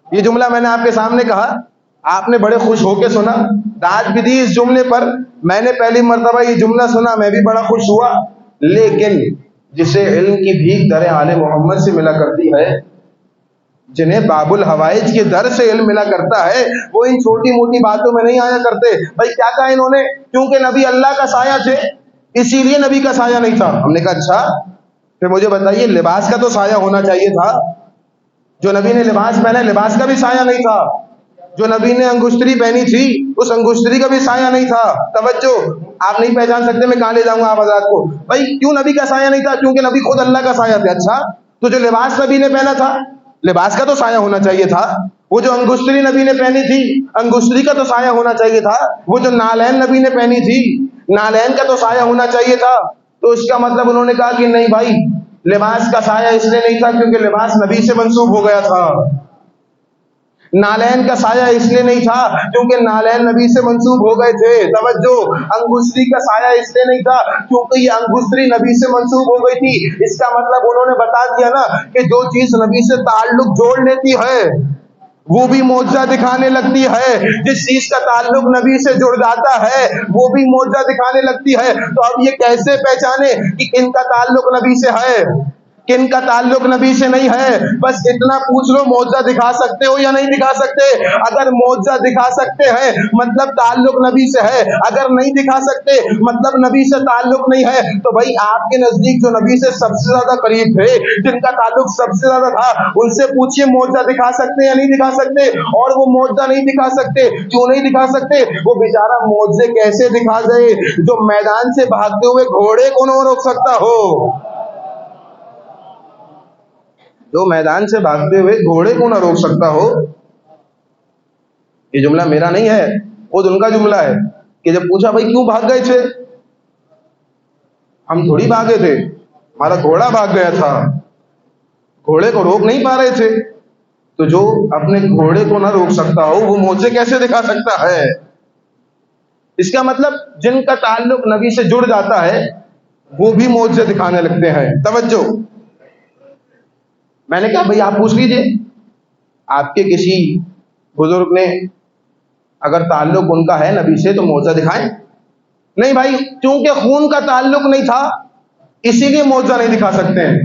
یہ جملہ میں نے آپ کے سامنے کہا، آپ نے بڑے خوش ہو کے سنا، داد بھی دی اس جملے پر. میں نے پہلی مرتبہ یہ جملہ سنا، میں بھی بڑا خوش ہوا. لیکن جسے علم کی بھیک در آل محمد سے ملا کرتی ہے، جنہیں باب الحوائج کے در سے علم ملا کرتا ہے، وہ ان چھوٹی موٹی باتوں میں نہیں آیا کرتے. بھائی کیا کہا انہوں نے؟ کیونکہ نبی اللہ کا سایہ تھے اسی لیے نبی کا سایہ نہیں تھا. ہم نے کہا اچھا، پھر مجھے بتائیے لباس کا تو سایہ ہونا چاہیے تھا. جو نبی نے لباس پہنا، لباس کا بھی سایہ نہیں تھا. جو نبی نے انگشتری پہنی تھی، اس انگشتری کا بھی سایہ نہیں تھا. توجہ، آپ نہیں پہچان سکتے، میں کہاں لے جاؤں گا آپ حضرات کو. بھائی کیوں نبی کا سایہ نہیں تھا؟ کیونکہ نبی خود اللہ کا سایہ تھے. اچھا، تو جو لباس نبی نے پہنا تھا، لباس کا تو سایہ ہونا چاہیے تھا. وہ جو انگشتری نبی نے پہنی تھی، انگشتری کا تو سایہ ہونا چاہیے تھا. وہ جو نالین نبی نے پہنی تھی، نالین کا تو سایہ ہونا چاہیے تھا. تو اس کا مطلب انہوں نے کہا کہ نہیں بھائی، لباس کا سایہ اس لیے نہیں تھا کیونکہ لباس نبی سے منسوب ہو گیا تھا. نالین کا سایہ اس لیے نہیں تھا کیونکہ نالین نبی سے منسوب ہو گئے تھے. توجہ، انگشتری کا سایہ اس لیے نہیں تھا کیونکہ یہ انگشتری نبی سے منسوب ہو گئی تھی. اس کا مطلب انہوں نے بتا دیا نا کہ جو چیز نبی سے تعلق جوڑ لیتی ہے وہ بھی معجزہ دکھانے لگتی ہے. جس چیز کا تعلق نبی سے جڑ جاتا ہے وہ بھی معجزہ دکھانے لگتی ہے. تو اب یہ کیسے پہچانے کہ کن کا تعلق نبی سے ہے، کن کا تعلق نبی سے نہیں ہے؟ بس اتنا پوچھ لو، معجزہ دکھا سکتے ہو یا نہیں دکھا سکتے؟ اگر معجزہ دکھا سکتے ہیں مطلب تعلق نبی سے ہے، اگر نہیں دکھا سکتے مطلب نبی سے تعلق نہیں ہے. تو بھائی آپ کے نزدیک جو نبی سے سب سے زیادہ قریب تھے، جن کا تعلق سب سے زیادہ تھا، ان سے پوچھئے معجزہ دکھا سکتے یا نہیں دکھا سکتے؟ اور وہ معجزہ نہیں دکھا سکتے. کیوں نہیں دکھا سکتے؟ وہ بیچارہ معجزے کیسے دکھا گئے جو میدان سے بھاگتے ہوئے گھوڑے کو نہ روک سکتا ہو. جو میدان سے بھاگتے ہوئے گھوڑے کو نہ روک سکتا ہو. یہ جملہ میرا نہیں ہے، خود ان کا جملہ ہے کہ جب پوچھا بھائی کیوں بھاگ گئے تھے، ہم تھوڑی بھاگے تھے، ہمارا گھوڑا بھاگ گیا تھا، گھوڑے کو روک نہیں پا رہے تھے. تو جو اپنے گھوڑے کو نہ روک سکتا ہو وہ معجزے کیسے دکھا سکتا ہے؟ اس کا مطلب جن کا تعلق نبی سے جڑ جاتا ہے وہ بھی معجزے دکھانے لگتے ہیں. توجہ، میں نے کہا بھئی آپ پوچھ لیجئے، آپ کے کسی بزرگ نے اگر تعلق ان کا ہے نبی سے تو معجزہ دکھائیں. نہیں بھائی، چونکہ خون کا تعلق نہیں تھا اسی لیے معجزہ نہیں دکھا سکتے ہیں.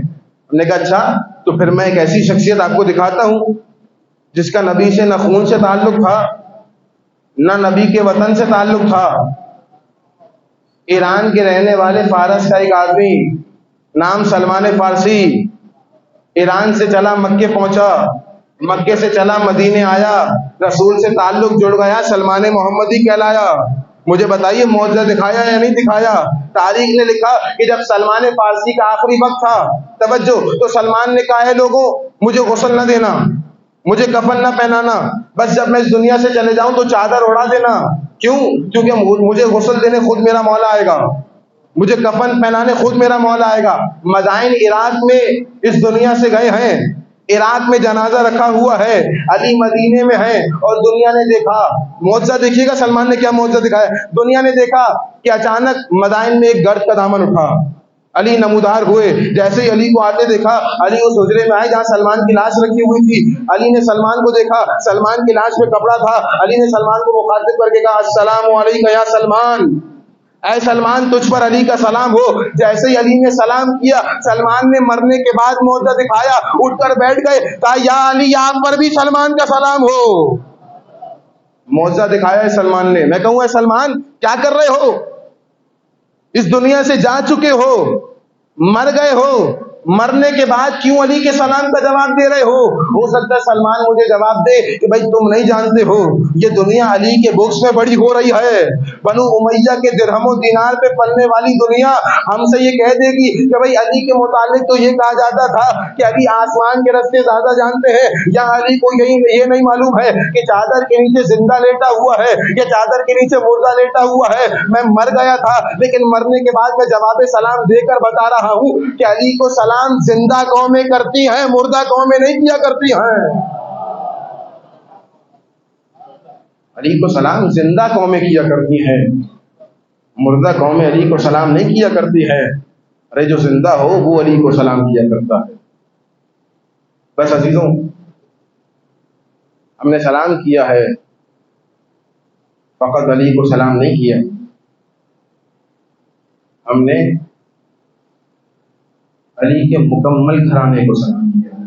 ہم نے کہا اچھا، تو پھر میں ایک ایسی شخصیت آپ کو دکھاتا ہوں جس کا نبی سے نہ خون سے تعلق تھا نہ نبی کے وطن سے تعلق تھا. ایران کے رہنے والے فارس کا ایک آدمی نام سلمان فارسی، ایران سے چلا مکے پہنچا، مکے سے چلا مدینے آیا، رسول سے تعلق جڑ گیا، سلمان محمدی کہلایا. مجھے بتائیے معجزہ دکھایا یا نہیں دکھایا؟ تاریخ نے لکھا کہ جب سلمان فارسی کا آخری وقت تھا، توجہ، تو سلمان نے کہا ہے لوگوں مجھے غسل نہ دینا، مجھے کفن نہ پہنانا، بس جب میں اس دنیا سے چلے جاؤں تو چادر اڑا دینا. کیوں؟ کیونکہ مجھے غسل دینے خود میرا مولا آئے گا، مجھے کفن پہنانے خود میرا مولا آئے گا. مدائن عراق میں اس دنیا سے گئے ہیں، عراق میں جنازہ رکھا ہوا ہے، علی مدینے میں ہے، اور دنیا نے دیکھا. معجزہ دیکھیے گا سلمان نے کیا معجزہ دکھایا. دنیا نے دیکھا کہ اچانک مدائن میں ایک گرد کا دامن اٹھا، علی نمودار ہوئے. جیسے ہی علی کو آتے دیکھا، علی اس حجرے میں آئے جہاں سلمان کی لاش رکھی ہوئی تھی. علی نے سلمان کو دیکھا، سلمان کی لاش میں کپڑا تھا. علی نے سلمان کو مخاطب کر کے کہا السلام علیکم یا سلمان، اے سلمان تجھ پر علی کا سلام ہو. جیسے ہی علی نے سلام کیا، سلمان نے مرنے کے بعد معجزہ دکھایا، اٹھ کر بیٹھ گئے، کہا یا علی آپ پر بھی سلمان کا سلام ہو. معجزہ دکھایا ہے سلمان نے. میں کہوں اے سلمان کیا کر رہے ہو؟ اس دنیا سے جا چکے ہو، مر گئے ہو, مرنے کے بعد کیوں علی کے سلام کا جواب دے رہے ہو؟ ہو سکتا ہے سلمان مجھے جواب دے کہ بھائی تم نہیں جانتے ہو, یہ دنیا علی کے بکس میں بڑی ہو رہی ہے. بنو امیہ کے درہم و دینار پہ پلنے والی دنیا ہم سے یہ کہہ دے گی کہ بھائی علی کے متعلق تو یہ کہا جاتا تھا کہ علی آسمان کے رستے زیادہ جانتے ہیں, یا علی کو یہ نہیں معلوم ہے کہ چادر کے نیچے زندہ لیٹا ہوا ہے یا چادر کے نیچے مردہ لیٹا ہوا ہے. میں مر گیا تھا لیکن مرنے کے بعد میں جواب سلام دے کر بتا رہا ہوں کہ علی کو سلام زندہ قومیں کرتی ہیں, مردہ قومیں نہیں کیا کرتی ہیں. علی کو سلام زندہ قومیں کیا کرتی ہیں, مردہ قومیں علی کو سلام نہیں کیا کرتی ہیں. ارے جو زندہ ہو وہ علی کو سلام کیا کرتا ہے. بس عزیزوں, ہم نے سلام کیا ہے, فقط علی کو سلام نہیں کیا, ہم نے علی کے مکمل گھرانے کو سلام کیا ہے.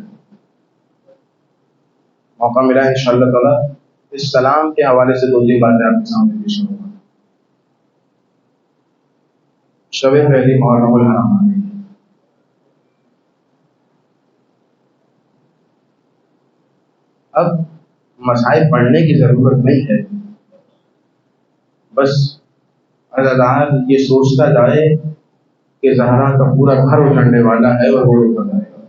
موقع ملا انشاءاللہ تعالی اس سلام کے حوالے سے 2-3 باتیں آپ کے سامنے پیش کروں گا. شب پہلی محرم الحرام آ گئی. اب مصائب پڑھنے کی ضرورت نہیں ہے, بس عزادار یہ سوچتا جائے کہ زہرا کا پورا گھر اجڑنے والا ہے اور وہ اٹھ جائے گا.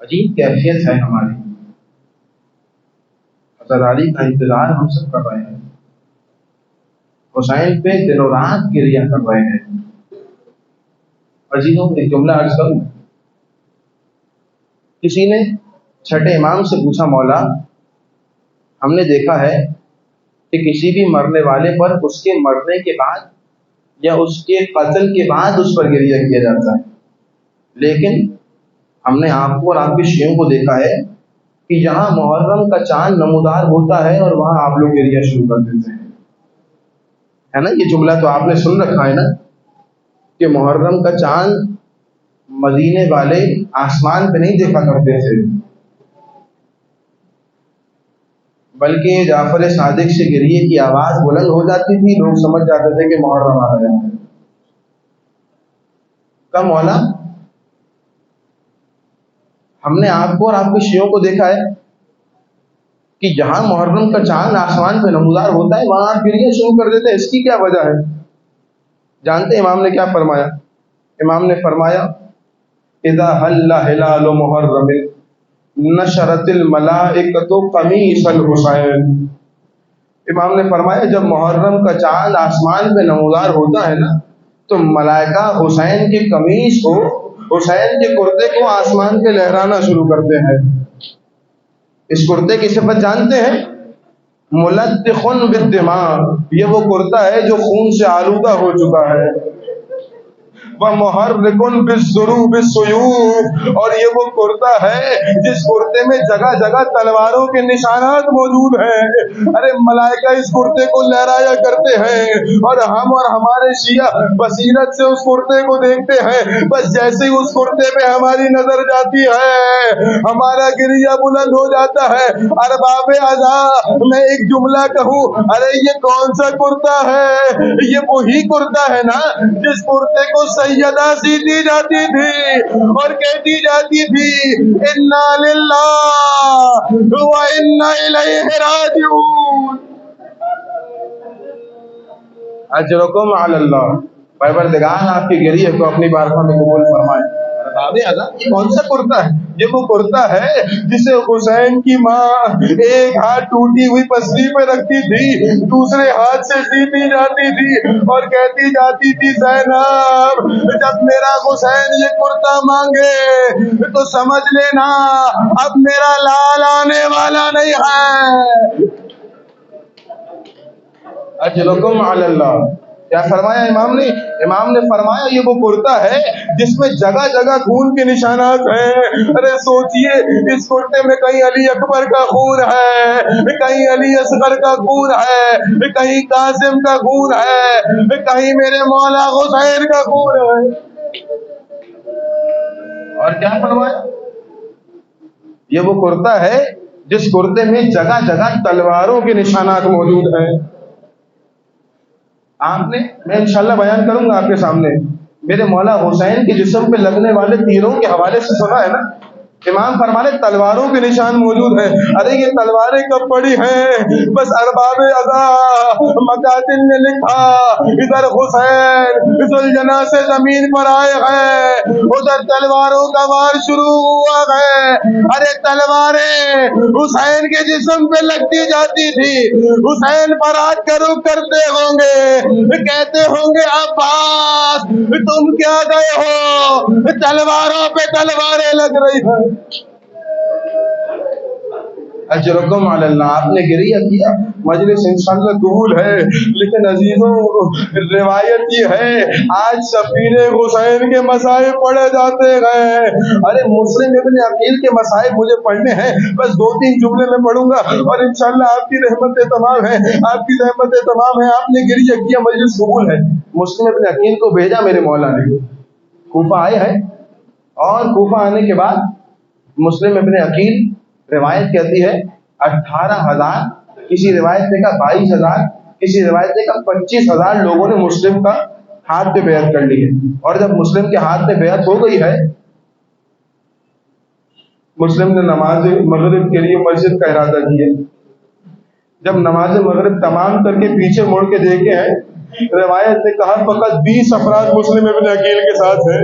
عجیب کیفیت ہے ہماری. عزاداری کا انتظار ہم سب کر رہے ہیں, حسین پہ دن و رات گریہ کر رہے ہیں. عزیزوں ایک جملہ عرض کروں, کسی نے چھٹے امام سے پوچھا مولا ہم نے دیکھا ہے کہ کسی بھی مرنے والے پر اس کے مرنے کے بعد یا اس کے قتل کے بعد اس پر گریہ کیا جاتا ہے, لیکن ہم نے آپ کو اور آپ کے شیعوں کو دیکھا ہے کہ جہاں محرم کا چاند نمودار ہوتا ہے اور وہاں آپ لوگ گریہ شروع کر دیتے ہیں. ہے نا, یہ جملہ تو آپ نے سن رکھا ہے نا کہ محرم کا چاند مدینے والے آسمان پہ نہیں دیکھا کرتے تھے, بلکہ جعفر صادق سے گریے کی آواز بلند ہو جاتی تھی, لوگ سمجھ جاتے تھے کہ محرم آ رہا ہے. کیا مولا ہم نے آپ کو اور آپ کے شیعوں کو دیکھا ہے کہ جہاں محرم کا چاند آسمان پہ نمودار ہوتا ہے وہاں آپ گریہ شروع کر دیتے ہیں, اس کی کیا وجہ ہے؟ جانتے ہیں امام نے کیا فرمایا؟ امام نے فرمایا اذا حل ہلال محرم نشرت الملائکۃ قمیص الحسین. امام نے فرمایا جب محرم کا چاند آسمان پہ نمودار ہوتا ہے نا تو ملائکہ حسین کی قمیص کو, حسین کے کرتے کو آسمان پہ لہرانا شروع کرتے ہیں. اس کرتے کی صفت جانتے ہیں؟ ملطخ بالدماء, یہ وہ کرتا ہے جو خون سے آلودہ ہو چکا ہے. ومحرک بالضروب السیوف, اور یہ وہ کرتا ہے جس کرتے میں جگہ جگہ تلواروں کے نشانات موجود ہیں. ارے ملائکہ اس کرتے کو لہرایا کرتے ہیں اور ہم اور ہمارے شیعہ بصیرت سے اس کرتے کو دیکھتے ہیں. بس جیسے ہی اس کرتے پہ ہماری نظر جاتی ہے ہمارا گریہ بلند ہو جاتا ہے. ارباب عزا میں ایک جملہ کہوں, ارے یہ کون سا کرتا ہے؟ یہ وہی کرتا ہے نا جس کرتے کو سیدہ سی دی جاتی تھی اور کہتی جاتی تھی انا للہ و انا الیہ راجعون. اجرکم علی اللہ, پروردگار آپ کے گریہ کو اپنی بارگاہ میں قبول فرمائے. یہ کون سا کرتا ہے؟ یہ وہ کرتا ہے جسے حسین کی ماں ایک ہاتھ ٹوٹی ہوئی پسلی پہ رکھتی تھی, دوسرے ہاتھ سے سیتی جاتی تھی اور کہتی جاتی تھی زینب جب میرا حسین یہ کرتا مانگے تو سمجھ لینا اب میرا لال آنے والا نہیں ہے. اجرکم علی اللہ. کیا فرمایا امام نے؟ امام نے فرمایا یہ وہ کرتا ہے جس میں جگہ جگہ خون کے نشانات ہیں. ارے سوچئے اس کرتے میں کہیں علی اکبر کا خون ہے, کہیں علی اصغر کا خون ہے, کہیں قاسم کا خون ہے, کہیں میرے مولا حسین کا خون ہے. اور کیا فرمایا؟ یہ وہ کرتا ہے جس کرتے میں جگہ جگہ تلواروں کے نشانات موجود ہیں. آپ نے, میں انشاءاللہ بیان کروں گا آپ کے سامنے, میرے مولا حسین کے جسم پہ لگنے والے تیروں کے حوالے سے سنا ہے نا؟ امام فرمانے تلواروں کے نشان موجود ہیں. ارے یہ تلواریں کب پڑی ہیں؟ بس ارباب ادا مقاتل نے لکھا ادھر حسین ذوالجناح سے زمین پر آئے ہیں، ادھر تلواروں کا وار شروع ہوا ہے. ارے تلواریں حسین کے جسم پہ لگتی جاتی تھی، حسین پر آج کرو کرتے ہوں گے، کہتے ہوں گے عباس تم کیا گئے ہو، تلواروں پہ تلواریں لگ رہی ہیں. اجرکم علی اللہ. آپ نے گریہ کیا، مجلس انشاءاللہ قبول ہے، لیکن عزیزوں روایت یہ ہے آج سفیر حسین کے مسائب پڑھے جاتے ہیں. ارے مسلم ابن عقیل کے مسائب مجھے پڑھنے ہیں، بس 2-3 جملے میں پڑھوں گا اور انشاءاللہ آپ کی رحمتیں تمام ہیں، آپ کی رحمتیں تمام ہیں. آپ نے گریہ کیا، مجلس قبول ہے. مسلم ابن عقیل کو بھیجا میرے مولا نے، کوفہ آئے ہیں، اور کوفہ آنے کے بعد مسلم ابن عقیل روایت کہتی ہے 18,000، کسی روایت نے کہا 22,000، کسی روایت نے کہا 25,000 لوگوں نے مسلم کا ہاتھ پہ بیعت کر لی ہے. اور جب مسلم کے ہاتھ پہ بیعت ہو گئی ہے، مسلم نے نماز مغرب کے لیے مسجد کا ارادہ کیا. جب نماز مغرب تمام کر کے پیچھے مڑ کے دیکھے ہیں، روایت نے کہا فقط 20 افراد مسلم ابن عقیل کے ساتھ ہیں.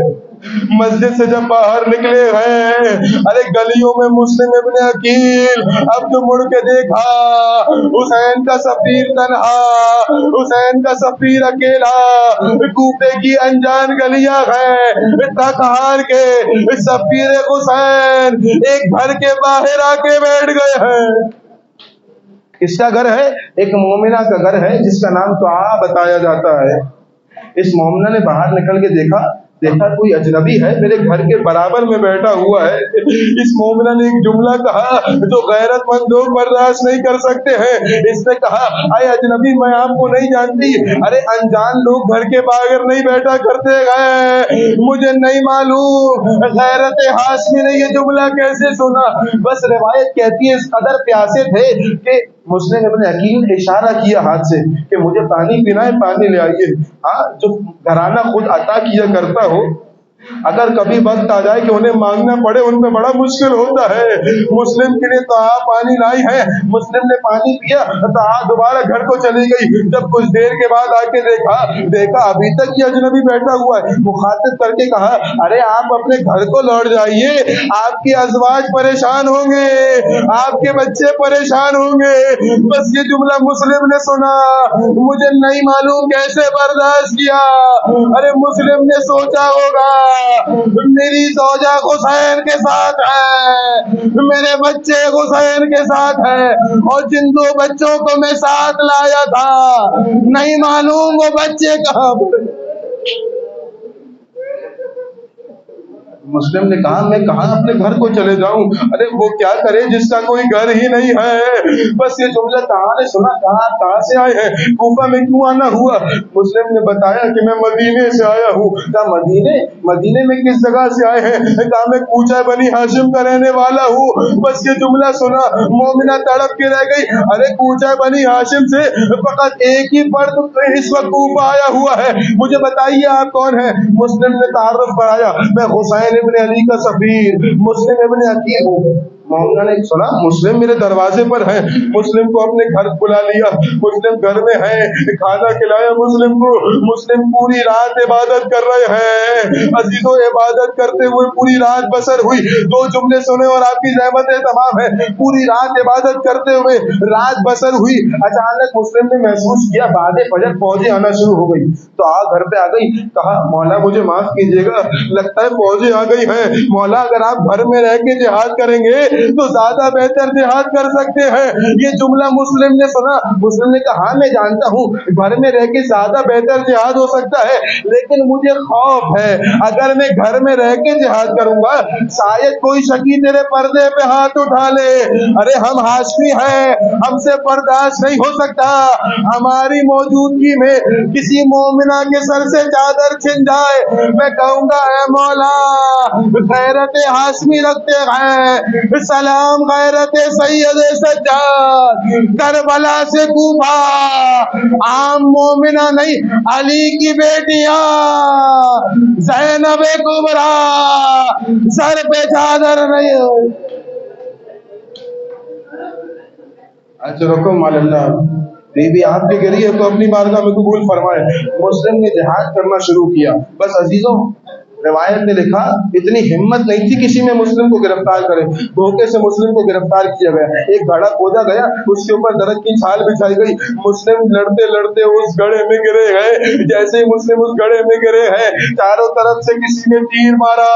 مسجد سے جب باہر نکلے ہیں، ارے گلیوں میں مسلم ابن عقیل اب جو مڑ کے دیکھا، حسین کا سفیر تنہا، حسین کا سفیر اکیلا، کوفے کی انجان گلیاں ہیں، تک ہار کے سفیر حسین ایک گھر کے باہر آ کے بیٹھ گئے ہیں. کس کا گھر ہے؟ ایک مومنہ کا گھر ہے جس کا نام طعا بتایا جاتا ہے. اس مومنہ نے باہر نکل کے دیکھا کوئی اجنبی ہے میرے گھر کے برابر میں بیٹھا ہوا ہے. اس مومنہ نے ایک جملہ کہا جو غیرت مند لوگ برداشت نہیں کر سکتے ہیں. اس نے کہا اے اجنبی میں آپ کو نہیں جانتی، ارے انجان لوگ گھر کے باہر نہیں بیٹھا کرتے گئے، مجھے نہیں معلوم غیرت ہاشمی نے یہ جملہ کیسے سنا. بس روایت کہتی ہے اس قدر پیاسے تھے کہ مسلم ابن عقیل نے اشارہ کیا ہاتھ سے کہ مجھے پانی پینا ہے، پانی لے آئیے. ہاں، جو گھرانہ خود عطا کیا کرتا ہو، اگر کبھی وقت آ جائے کہ انہیں مانگنا پڑے ان پہ بڑا مشکل ہوتا ہے. مسلم کے لیے تو پانی لائی ہے، مسلم نے پانی پیا تو دوبارہ گھر کو چلی گئی. جب کچھ دیر کے بعد آ کے دیکھا ابھی تک یہ اجنبی بیٹھا ہوا ہے. مخاطب کر کے کہا ارے آپ اپنے گھر کو لوٹ جائیے، آپ کے ازواج پریشان ہوں گے، آپ کے بچے پریشان ہوں گے. بس یہ جملہ مسلم نے سنا، مجھے نہیں معلوم کیسے برداشت کیا. ارے مسلم نے سوچا ہوگا میری زوجہ حسین کے ساتھ ہے، میرے بچے حسین کے ساتھ ہے، اور جن 2 بچوں کو میں ساتھ لایا تھا نہیں معلوم وہ بچے کہاں پر. مسلم نے کہا میں کہاں اپنے گھر کو چلے جاؤں. ارے وہ کیا کرے جس کا کوئی گھر ہی نہیں ہے. بس یہ جملہ کہاں نے سنا، کہاں سے آئے ہیں، کوفہ میں کیوں آنا ہوا. مسلم نے بتایا کہ میں مدینے سے آیا ہوں. کہا مدینے میں کس جگہ سے آئے ہیں؟ کہا میں کوچہ بنی ہاشم کا رہنے والا ہوں. بس یہ جملہ سنا مومنہ تڑپ کے رہ گئی. ارے کوچہ بنی ہاشم سے فقط ایک ہی فرد اس وقت کوفہ آیا ہوا ہے، مجھے بتائیے آپ کون ہیں. مسلم نے تعارف کرایا میں حسین ابن علی کا سفیر مسلم ابن عقیل ہوں. مومنہ نے سنا مسلم میرے دروازے پر ہیں. مسلم کو اپنے گھر بلا لیا، مسلم گھر میں ہیں، کھانا کھلایا مسلم کو. مسلم پوری رات عبادت کر رہے ہیں. عزیزوں عبادت کرتے ہوئے پوری رات بسر ہوئی. 2 جملے سنے اور آپ کی رحمتیں تمام ہیں. پوری رات عبادت کرتے ہوئے رات بسر ہوئی. اچانک مسلم نے محسوس کیا بعد فجر فوجیں آنا شروع ہو گئی. تو گھر پہ آ گئی. کہا مولا مجھے معاف کیجیے گا، لگتا ہے فوجیں آ گئی ہیں. مولا اگر آپ گھر میں رہ کے جہاد کریں گے تو زیادہ بہتر جہاد کر سکتے ہیں. یہ جملہ مسلم نے سنا. مسلم نے کہا ہاں میں جانتا ہوں گھر میں رہ کے زیادہ بہتر جہاد ہو سکتا ہے، لیکن مجھے خوف ہے اگر میں گھر میں رہ کے جہاد کروں گا شاید کوئی شکی تیرے پردے پہ ہاتھ اٹھا لے. ارے ہم ہاشمی ہیں، ہم سے برداشت نہیں ہو سکتا ہماری موجودگی میں کسی مومنہ کے سر سے چادر چھن جائے. میں کہوں گا اے مولا غیرت ہاشمی رکھتے ہیں، سلام غیرت سید سجاد کربلا سے کوفہ، عام مومنہ نہیں علی کی بیٹیاں زینب کبریٰ سر پہ چادر نہیں۔ اچھا رکو مال اللہ، بیوی آپ کے گری ہے تو اپنی بارگاہ میں قبول فرمائے۔ مسلم نے جہاد کرنا شروع کیا۔ بس عزیزوں، روایت نے لکھا اتنی ہمت نہیں تھی کسی میں مسلم کو گرفتار کرے، دھوکے سے مسلم کو گرفتار کیا گیا۔ ایک گھڑا کھودا گیا، اس کے اوپر درخت کی چھال بچھائی گئی، مسلم لڑتے لڑتے اس گڑھے میں گرے ہیں۔ جیسے ہی مسلم اس گڑھے میں گرے ہیں، چاروں طرف سے کسی نے تیر مارا،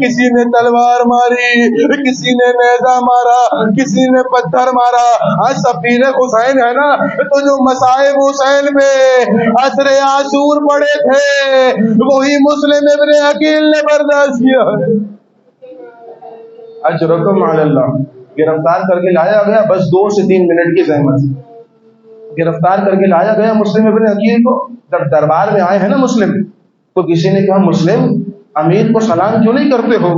کسی نے تلوار ماری، کسی نے نیزہ مارا، کسی نے پتھر مارا۔ آج سفیر حسین ہے نا، تو جو مصائب حسین پہ عصر عاشور پڑے تھے وہی مسلم ابن عقیل نے برداشت کیا ہے۔ اجرکم علی اللہ، گرفتار کر کے لایا گیا، بس 2 سے 3 منٹ کی زحمت، گرفتار کر کے لایا گیا مسلم ابن عقیل کو۔ جب دربار میں آئے ہیں نا مسلم، تو کسی نے کہا مسلم امیر کو سلام کیوں نہیں کرتے ہو؟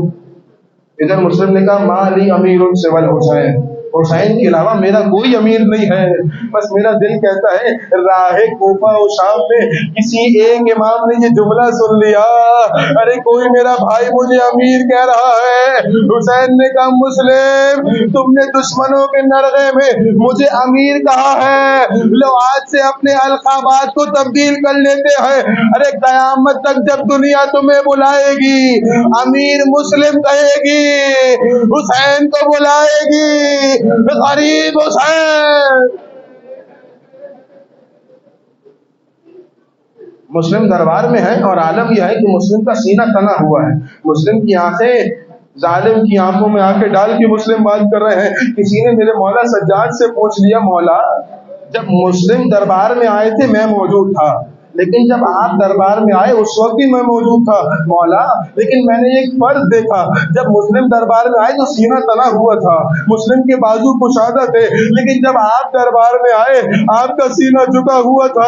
ادھر مسلم نے کہا ما لی امیر سوی الحسین، حسین کے علاوہ میرا کوئی امیر نہیں ہے، بس میرا دل کہتا ہے راہ کوفہ و شام میں کسی ایک امام نے یہ جملہ سن لیا، ارے کوئی میرا بھائی مجھے امیر کہہ رہا ہے۔ حسین نے کہا مسلم تم نے دشمنوں کے نرغے میں مجھے امیر کہا ہے، لو آج سے اپنے القابات کو تبدیل کر لیتے ہیں، ارے قیامت تک جب دنیا تمہیں بلائے گی امیر مسلم کہے گی، حسین کو بلائے گی غریب حسین۔ مسلم دربار میں ہے اور عالم یہ ہے کہ مسلم کا سینہ تنا ہوا ہے، مسلم کی آنکھیں ظالم کی آنکھوں میں آنکھیں ڈال کے مسلم بات کر رہے ہیں۔ کسی نے میرے مولا سجاد سے پوچھ لیا مولا جب مسلم دربار میں آئے تھے میں موجود تھا، لیکن جب آپ دربار میں آئے اس وقت بھی میں موجود تھا مولا، لیکن میں نے ایک فرق دیکھا، جب مسلم دربار میں آئے تو سینہ تنا ہوا تھا، مسلم کے بازو کشادہ تھے، لیکن جب آپ دربار میں آئے آپ کا سینہ جھکا ہوا تھا۔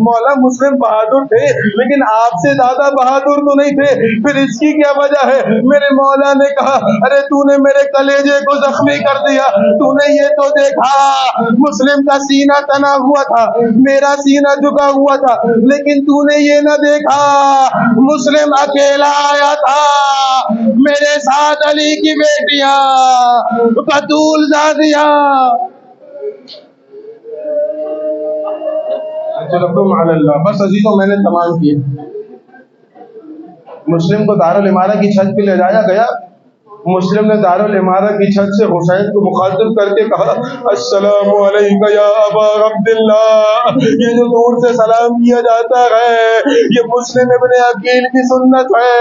مولا مسلم بہادر تھے لیکن آپ سے زیادہ بہادر تو نہیں تھے، پھر اس کی کیا وجہ ہے؟ میرے مولا نے کہا ارے تو نے میرے کلیجے کو زخمی کر دیا، تو نے یہ تو دیکھا مسلم کا سینہ تنا ہوا تھا، میرا سینہ جھکا ہوا تھا، لیکن تو نے یہ نہ دیکھا مسلم اکیلا آیا تھا، میرے ساتھ علی کی بیٹیاں بطول زادیاں۔ بس عزیزوں میں نے تمام کیا، مسلم کو دارالعمارہ کی چھت پہ لے جایا گیا، مسلم نے دارالعمارہ کی چھت سے حسین کو مخاطب کر کے کہا السلام علیکم یا ابا عبداللہ، یہ جو دور سے سلام کیا جاتا ہے یہ مسلم ابن عقیل کی سنت ہے۔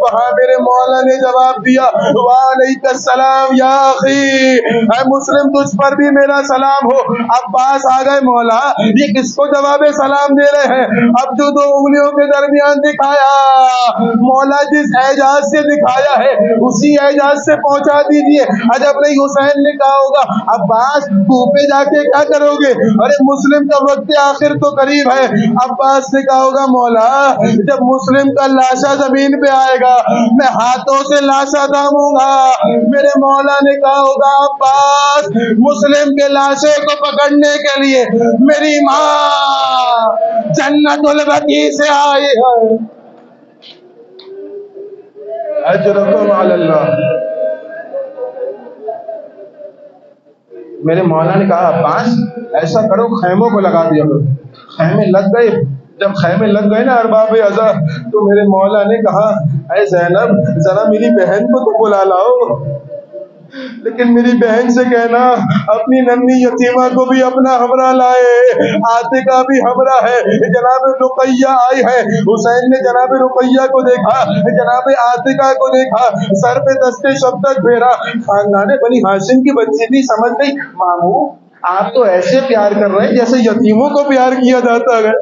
وہاں میرے مولا نے جواب دیا وعلیکم السلام یا اخی، اے مسلم تجھ پر بھی میرا سلام ہو۔ عباس آ گئے مولا یہ کس کو جواب سلام دے رہے ہیں؟ اب جو 2 انگلیوں کے درمیان دکھایا مولا جس اعجاز سے دکھایا ہے اسی اعجاز سے پہنچا دیجئے۔ عجب نہیں حسین نے کہا ہوگا عباس کوفے جا کے کیا کرو گے؟ ارے مسلم کا وقت آخر تو قریب ہے۔ عباس نے کہا ہوگا مولا جب مسلم کا لاشا زمین پہ آئے گا میں ہاتھوں سے لاشا داموں گا۔ میرے مولا نے کہا ہوگا عباس مسلم کے لاشے کو پکڑنے کے لیے میری ماں جنت البقیع سے آئی ہے۔ اجرکم علی اللہ۔ میرے مولا نے کہا عباس ایسا کرو خیموں کو لگا دیا کرو۔ خیمے لگ گئے، جب خیمے لگ گئے نا ارباب عزا تو میرے مولا نے کہا اے زینب ذرا میری بہن کو تو بلا لاؤ، لیکن میری بہن سے کہنا اپنی ننھی یتیمہ کو بھی اپنا ہمراہ لائے، عاتقہ بھی ہمراہ ہے۔ جناب رقیہ آئی ہے، حسین نے جناب رقیہ کو دیکھا، جناب عاتقہ کو دیکھا، سر پہ دستے شبدت پھیرا، خاندان بنی ہاشم کی بچی تھی، سمجھ گئی ماموں آپ تو ایسے پیار کر رہے ہیں جیسے یتیموں کو پیار کیا جاتا ہے۔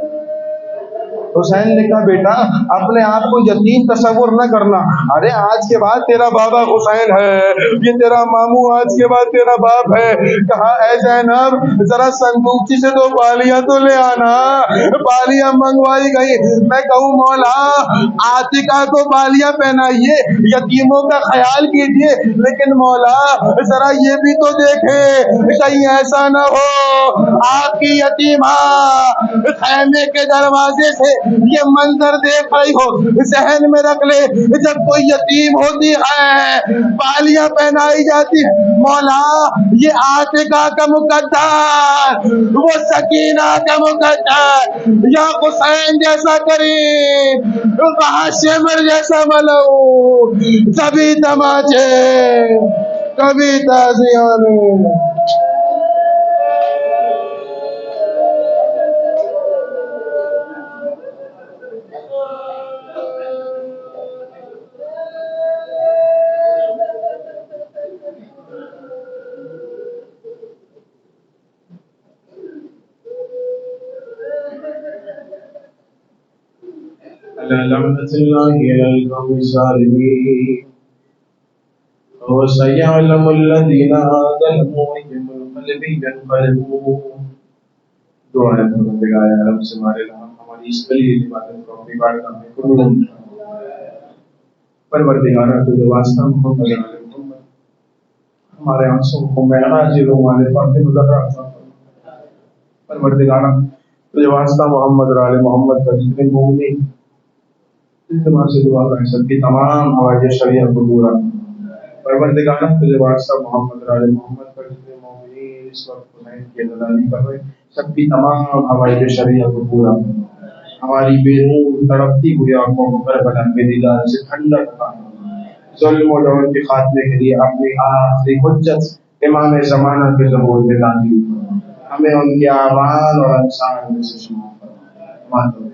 حسین نے کہا بیٹا اپنے آپ کو یتیم تصور نہ کرنا، ارے آج کے بعد تیرا بابا حسین ہے، یہ تیرا ماموں آج کے بعد تیرا باپ ہے۔ کہا اے زینب ذرا صندوقچی سے دو بالیاں تو لے آنا۔ بالیاں منگوائی گئی۔ میں کہوں مولا عاتقہ کو بالیاں پہنائیے، یتیموں کا خیال کیجیے، لیکن مولا ذرا یہ بھی تو دیکھے کہیں ایسا نہ ہو آپ کی یتیمہ خیمے کے دروازے سے یہ منظر دیکھ رہی ہو، ذہن میں رکھ لے جب کوئی یتیم ہوتی ہے بالیاں پہنائی جاتی ہے، مولا یہ عاتقہ کا مقدر، وہ سکینہ کا مقدر، یا حسین جیسا کریم، وہاں شمر جیسا ملعون، کبھی تماچے کبھی تازیانے۔ لعنت اللہ علی القوم الظالمین وسيعلم الذين ظلموا أي منقلب ينقلبون۔ دعا ہے پروردگار عالم سے ہمارے ہماری اس قلیل عبادت کو اپنی بارگاہ میں قبول فرما۔ پروردگار تجھے واسطہ محمد علیہ محمد ہمارے آنسوں کو معراج رومان فاطمہ زہرا عطا فرما۔ پروردگار تجھے واسطہ محمد علیہ محمد کا جتنے مومنین تمہاں سے دعا کریں سب کی تمام حوائج شریعت کو پورا۔ پروردگار تجھے واسطہ محمد علیہ محمد کا جتنے مومنین اس وقت حسین کی عزاداری کر رہے سب کی تمام حوائج شریعت کو پورا۔ ہماری بے نور تڑپتی ہوئی آنکھوں کو کربلا کے دیدار سے ٹھنڈا کرنا۔ ظلم و جور کے خاتمے کے لیے اپنی آخری حجت امام زمانہ کے ظہور میں تعلیم، ہمیں ان کے اعمال اور انصار میں سے شمار فرما۔